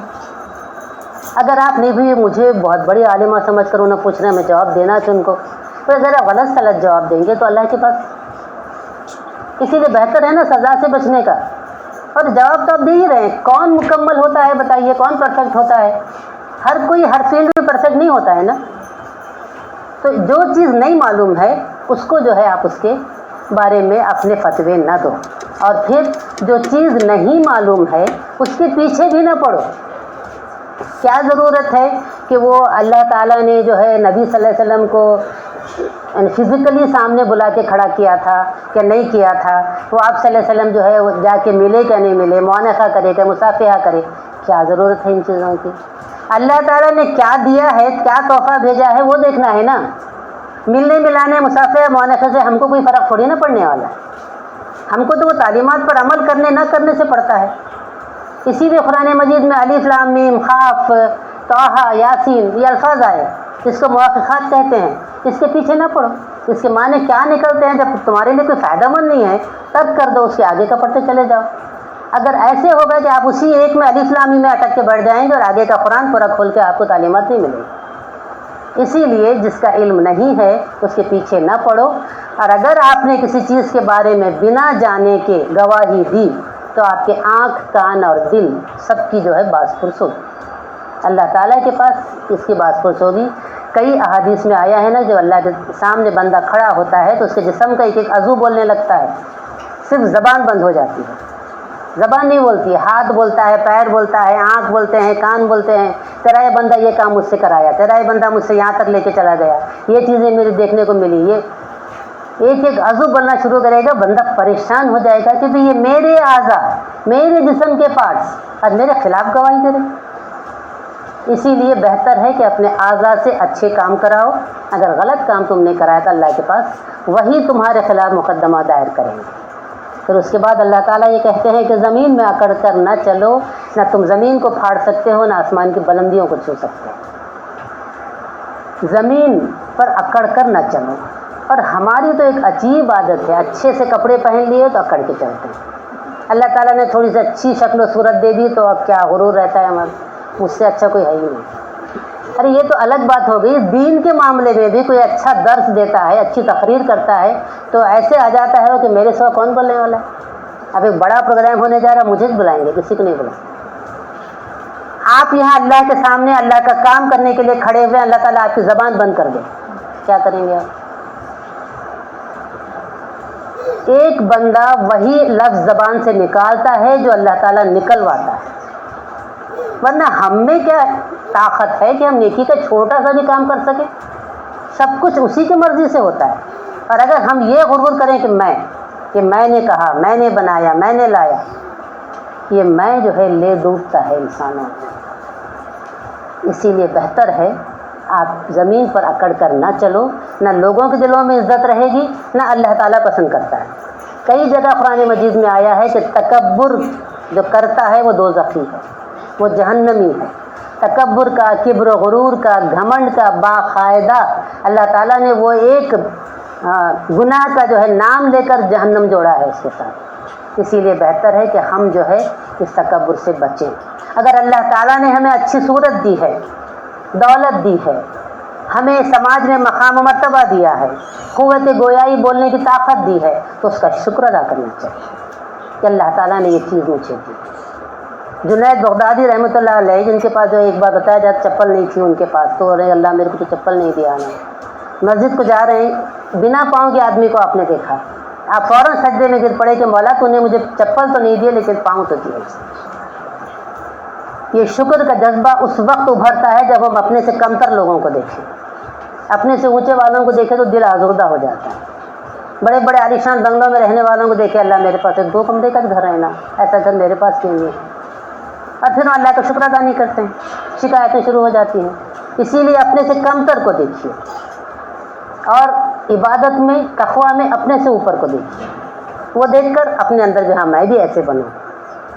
اگر آپ نہیں بھی مجھے بہت بڑی عالمہ سمجھ کر انہیں پوچھ رہے ہیں، میں جواب دینا چاہوں ان کو، تو اگر آپ غلط سلط جواب دیں گے تو اللہ کے پاس، اسی لیے بہتر ہے نا سزا سے بچنے کا۔ اور جواب تو آپ دے ہی رہے ہیں، کون مکمل ہوتا ہے بتائیے، کون پرفیکٹ ہوتا ہے؟ ہر کوئی ہر فیلڈ میں پرفیکٹ نہیں ہوتا ہے نا۔ تو جو چیز نہیں معلوم ہے اس کو جو ہے آپ اس کے بارے میں اپنے فتوے نہ دو، اور پھر جو چیز نہیں معلوم ہے اس کے پیچھے بھی نہ پڑو۔ کیا ضرورت ہے کہ وہ اللہ تعالیٰ نے جو ہے نبی صلی اللہ علیہ وسلم کو فزیکلی سامنے بلا کے کھڑا کیا تھا کہ نہیں کیا تھا؟ وہ آپ صلی اللہ علیہ وسلم جو ہے وہ جا کے ملے کہ نہیں ملے، معانقہ کرے کہ مصافحہ کرے؟ کیا ضرورت ہے ان چیزوں کی؟ اللہ تعالیٰ نے کیا دیا ہے، کیا تحفہ بھیجا ہے وہ دیکھنا ہے نا۔ ملنے ملانے، مصافحہ، معانقہ سے ہم کو کوئی فرق تھوڑی نہ پڑنے والا ہے۔ ہم کو تو وہ تعلیمات پر عمل کرنے نہ کرنے سے پڑتا ہے۔ اسی لیے قرآن مجید میں الف لام میم قاف طٰہٰ یاسین یہ الفاظ آئے، جس کو موافقات کہتے ہیں۔ اس کے پیچھے نہ پڑو، اس کے معنی کیا نکلتے ہیں، جب تمہارے لیے کوئی فائدہ مند نہیں ہے تب کر دو، اس کے آگے کا پڑھتے چلے جاؤ۔ اگر ایسے ہوگا کہ آپ اسی ایک میں الف لام میم میں اٹک کے بیٹھ جائیں گے اور آگے کا قرآن پورا کھول کے آپ کو تعلیمات نہیں ملے گی۔ اسی لیے جس کا علم نہیں ہے اس کے پیچھے نہ پڑو، اور اگر آپ نے کسی چیز کے بارے میں بنا جانے کے گواہی دی تو آپ کے آنکھ، کان اور دل سب کی جو ہے باز پرس ہوگی۔ اللہ تعالیٰ کے پاس اس کی باز پرس ہوگی۔ کئی احادیث میں آیا ہے نا، جب اللہ کے سامنے بندہ کھڑا ہوتا ہے تو اس کے جسم کا ایک ایک عضو بولنے لگتا ہے، صرف زبان بند ہو جاتی ہے، زبان نہیں بولتی ہے، ہاتھ بولتا ہے، پیر بولتا ہے، آنکھ بولتے ہیں، کان بولتے ہیں، تیرا یہ بندہ یہ کام مجھ سے کرایا، تیرا یہ بندہ مجھ سے یہاں تک لے کے چلا گیا، یہ چیزیں میرے دیکھنے کو ملی، یہ ایک ایک عضو بولنا شروع کرے گا، بندہ پریشان ہو جائے گا کہ بھئی یہ میرے اعضاء، میرے جسم کے پارٹس اور میرے خلاف گواہی دے رہے۔ اسی لیے بہتر ہے کہ اپنے اعضاء سے اچھے کام کراؤ، اگر غلط کام تم نے کرایا تو اللہ کے پاس وہی تمہارے خلاف مقدمہ دائر کریں گے۔ پھر اس کے بعد اللہ تعالیٰ یہ کہتے ہیں کہ زمین میں اکڑ کر نہ چلو، نہ تم زمین کو پھاڑ سکتے ہو، نہ آسمان کی بلندیوں کو چھو سکتے ہو، زمین پر اکڑ کر نہ چلو۔ اور ہماری تو ایک عجیب عادت ہے، اچھے سے کپڑے پہن لیے تو اکڑ کے چلتے ہیں۔ اللہ تعالیٰ نے تھوڑی سی اچھی شکل و صورت دے دی تو اب کیا غرور رہتا ہے ہمارا، مجھ سے اچھا کوئی ہے ہی نہیں۔ ارے یہ تو الگ بات ہو گئی، دین کے معاملے میں بھی کوئی اچھا درس دیتا ہے، اچھی تقریر کرتا ہے تو ایسے آ جاتا ہے کہ میرے سوا کون بولنے والا ہے، اب ایک بڑا پروگرام ہونے جا رہا، مجھے بلائیں گے، کسی کو نہیں بلائیں۔ آپ یہاں اللہ کے سامنے اللہ کا کام کرنے کے لیے کھڑے ہوئے، اللہ تعالیٰ آپ کی زبان بند کر دے، کیا کریں گے آپ؟ ایک بندہ وہی لفظ زبان سے نکالتا ہے جو اللہ تعالیٰ نکلواتا ہے، ورنہ ہم میں کیا طاقت ہے کہ ہم نیکی کا چھوٹا سا بھی کام کر سکیں؟ سب کچھ اسی کی مرضی سے ہوتا ہے۔ اور اگر ہم یہ غرور کریں کہ میں نے کہا، میں نے بنایا، میں نے لایا، یہ میں جو ہے لے ڈوبتا ہے انسانوں میں۔ اسی لیے بہتر ہے آپ زمین پر اکڑ کر نہ چلو، نہ لوگوں کے دلوں میں عزت رہے گی، نہ اللہ تعالیٰ پسند کرتا ہے۔ کئی جگہ قرآن مجید میں آیا ہے کہ تکبر جو کرتا ہے وہ دوزخی ہے، وہ جہنمی ہے۔ تکبر کا، کبر و غرور کا، گھمنڈ کا باقاعدہ اللہ تعالیٰ نے وہ ایک گناہ کا جو ہے نام لے کر جہنم جوڑا ہے اس کے ساتھ۔ اسی لیے بہتر ہے کہ ہم جو ہے اس تکبر سے بچیں۔ اگر اللہ تعالیٰ نے ہمیں اچھی صورت دی ہے، دولت دی ہے، ہمیں سماج میں مقام و مرتبہ دیا ہے، قوت گویائی بولنے کی طاقت دی ہے، تو اس کا شکر ادا کرنا چاہیے کہ اللہ تعالیٰ نے یہ چیز مجھے دی۔ جنید بغدادی رحمۃ اللہ علیہ، جن کے پاس جو ایک بار بتایا جاتا چپل نہیں تھی ان کے پاس، تو ارے اللہ میرے کو تو چپل نہیں دیا نا۔ مسجد کو جا رہے ہیں، بنا پاؤں کے آدمی کو آپ نے دیکھا، آپ فوراً سجدے میں گر پڑے کہ مولا تو نے مجھے چپل تو نہیں دیے لیکن پاؤں تو دیے۔ یہ شکر کا جذبہ اس وقت ابھرتا ہے جب ہم اپنے سے کمتر لوگوں کو دیکھیں، اپنے سے اونچے والوں کو دیکھیں تو دل آزردہ ہو جاتا ہے۔ بڑے بڑے عالیشان بنگلوں میں رہنے والوں کو دیکھیں، اللہ میرے پاس 2 کمرے کا گھر ہے نا، ایسا گھر میرے پاس کیوں نہیں ہے؟ اور پھر اللہ کا شکر ادا نہیں کرتے ہیں، شکایتیں شروع ہو جاتی ہیں۔ اسی لیے اپنے سے کمتر کو دیکھیے، اور عبادت میں تقویٰ میں اپنے سے اوپر کو دیکھیے، وہ دیکھ کر اپنے اندر جو ہاں میں بھی ایسے بنوں،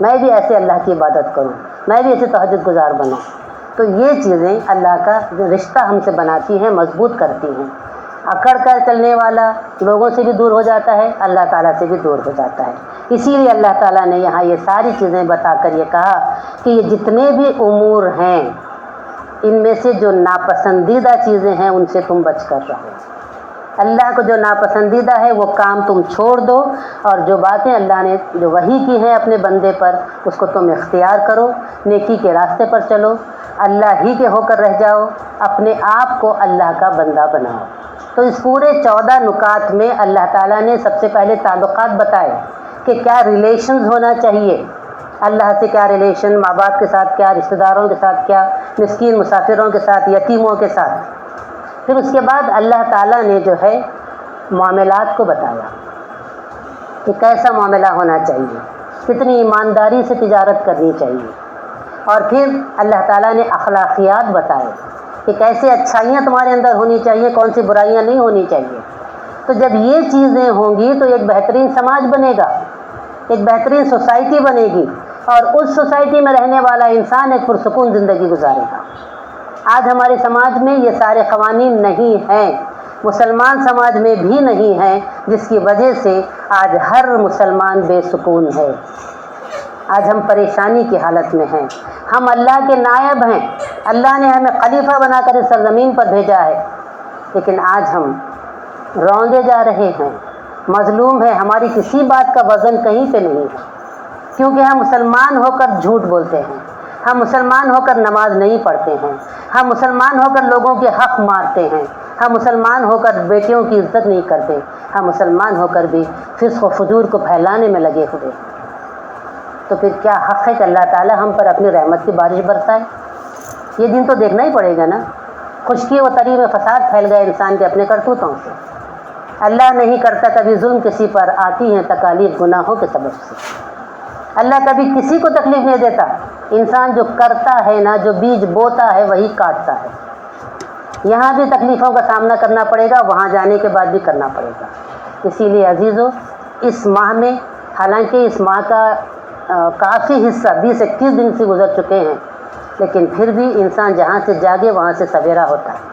میں بھی ایسے اللہ کی عبادت کروں، میں بھی ایسے تہجد گزار بنوں۔ تو یہ چیزیں اللہ کا جو رشتہ ہم سے بناتی ہیں، مضبوط کرتی ہیں۔ اکڑ کر چلنے والا لوگوں سے بھی دور ہو جاتا ہے، اللہ تعالیٰ سے بھی دور ہو جاتا ہے۔ اسی لیے اللہ تعالیٰ نے یہاں یہ ساری چیزیں بتا کر یہ کہا کہ یہ جتنے بھی امور ہیں ان میں سے جو ناپسندیدہ چیزیں ہیں ان سے تم بچ کر رہو۔ اللہ کو جو ناپسندیدہ ہے وہ کام تم چھوڑ دو، اور جو باتیں اللہ نے جو وحی کی ہیں اپنے بندے پر اس کو تم اختیار کرو، نیکی کے راستے پر چلو، اللہ ہی کے ہو کر رہ جاؤ، اپنے آپ کو اللہ کا بندہ بناؤ۔ تو اس پورے 14 نکات میں اللہ تعالیٰ نے سب سے پہلے تعلقات بتائے کہ کیا ریلیشنز ہونا چاہیے، اللہ سے کیا ریلیشن، ماں باپ کے ساتھ کیا، رشتہ داروں کے ساتھ کیا، مسکین مسافروں کے ساتھ، یتیموں کے ساتھ۔ پھر اس کے بعد اللہ تعالیٰ نے جو ہے معاملات کو بتایا کہ کیسا معاملہ ہونا چاہیے، کتنی ایمانداری سے تجارت کرنی چاہیے، اور پھر اللہ تعالیٰ نے اخلاقیات بتائے کہ کیسے اچھائیاں تمہارے اندر ہونی چاہیے، کون سی برائیاں نہیں ہونی چاہیے۔ تو جب یہ چیزیں ہوں گی تو ایک بہترین سماج بنے گا، ایک بہترین سوسائٹی بنے گی، اور اس سوسائٹی میں رہنے والا انسان ایک پرسکون زندگی گزارے گا۔ آج ہمارے سماج میں یہ سارے قوانین نہیں ہیں، مسلمان سماج میں بھی نہیں ہیں، جس کی وجہ سے آج ہر مسلمان بے سکون ہے۔ آج ہم پریشانی کی حالت میں ہیں. ہم اللہ کے نائب ہیں. اللہ نے ہمیں خلیفہ بنا کر اس سرزمین پر بھیجا ہے، لیکن آج ہم روندے جا رہے ہیں، مظلوم ہیں. ہماری کسی بات کا وزن کہیں پہ نہیں ہے، کیونکہ ہم مسلمان ہو کر جھوٹ بولتے ہیں، ہم مسلمان ہو کر نماز نہیں پڑھتے ہیں، ہم مسلمان ہو کر لوگوں کے حق مارتے ہیں، ہم مسلمان ہو کر بیٹیوں کی عزت نہیں کرتے، ہم مسلمان ہو کر بھی فسق و فجور کو پھیلانے میں لگے ہوئے. تو پھر کیا حق ہے کہ اللہ تعالی ہم پر اپنی رحمت کی بارش برسائے؟ یہ دن تو دیکھنا ہی پڑے گا نا. خشکی و تری میں فساد پھیل گیا انسان کے اپنے کرتوتوں سے. اللہ نہیں کرتا کبھی ظلم کسی پر، آتی ہیں تکالیف گناہوں کے سبب سے. اللہ کبھی کسی کو تکلیف نہیں دیتا. انسان جو کرتا ہے نا، جو بیج بوتا ہے وہی کاٹتا ہے. یہاں بھی تکلیفوں کا سامنا کرنا پڑے گا، وہاں جانے کے بعد بھی کرنا پڑے گا. اسی لیے عزیزو، اس ماہ میں، حالانکہ اس ماہ کا کافی حصہ 20-21 دن سے گزر چکے ہیں، لیکن پھر بھی انسان جہاں سے جاگے وہاں سے سویرا ہوتا ہے.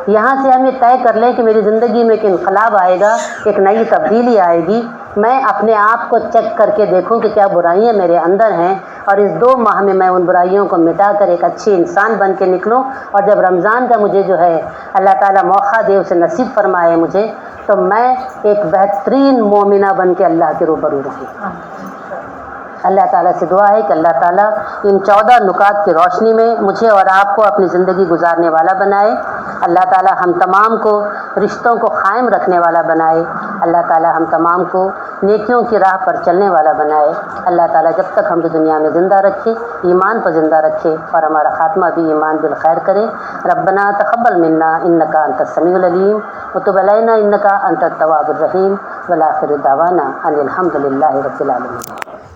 یہاں سے ہم یہ طے کر لیں کہ میری زندگی میں ایک انقلاب آئے گا، ایک نئی تبدیلی آئے گی. میں اپنے آپ کو چیک کر کے دیکھوں کہ کیا برائیاں میرے اندر ہیں، اور اس 2 ماہ میں ان برائیوں کو مٹا کر ایک اچھی انسان بن کے نکلوں. اور جب رمضان کا مجھے جو ہے اللہ تعالیٰ موقع دے، اسے نصیب فرمائے مجھے، تو میں ایک بہترین مومنہ بن کے اللہ کے روبرو رہوں. اللہ تعالیٰ سے دعا ہے کہ اللہ تعالیٰ ان 14 نکات کی روشنی میں مجھے اور آپ کو اپنی زندگی گزارنے والا بنائے. اللہ تعالیٰ ہم تمام کو رشتوں کو قائم رکھنے والا بنائے. اللہ تعالیٰ ہم تمام کو نیکیوں کی راہ پر چلنے والا بنائے. اللہ تعالیٰ جب تک ہم کو دنیا میں زندہ رکھے، ایمان پر زندہ رکھے، اور ہمارا خاتمہ بھی ایمان بالخیر کرے. ربنا تقبل منا انک انت السمیع العلیم وتب علینا انک انت التواب الرحیم. والآخر دعوانا ان الحمد للہ رب العالمین.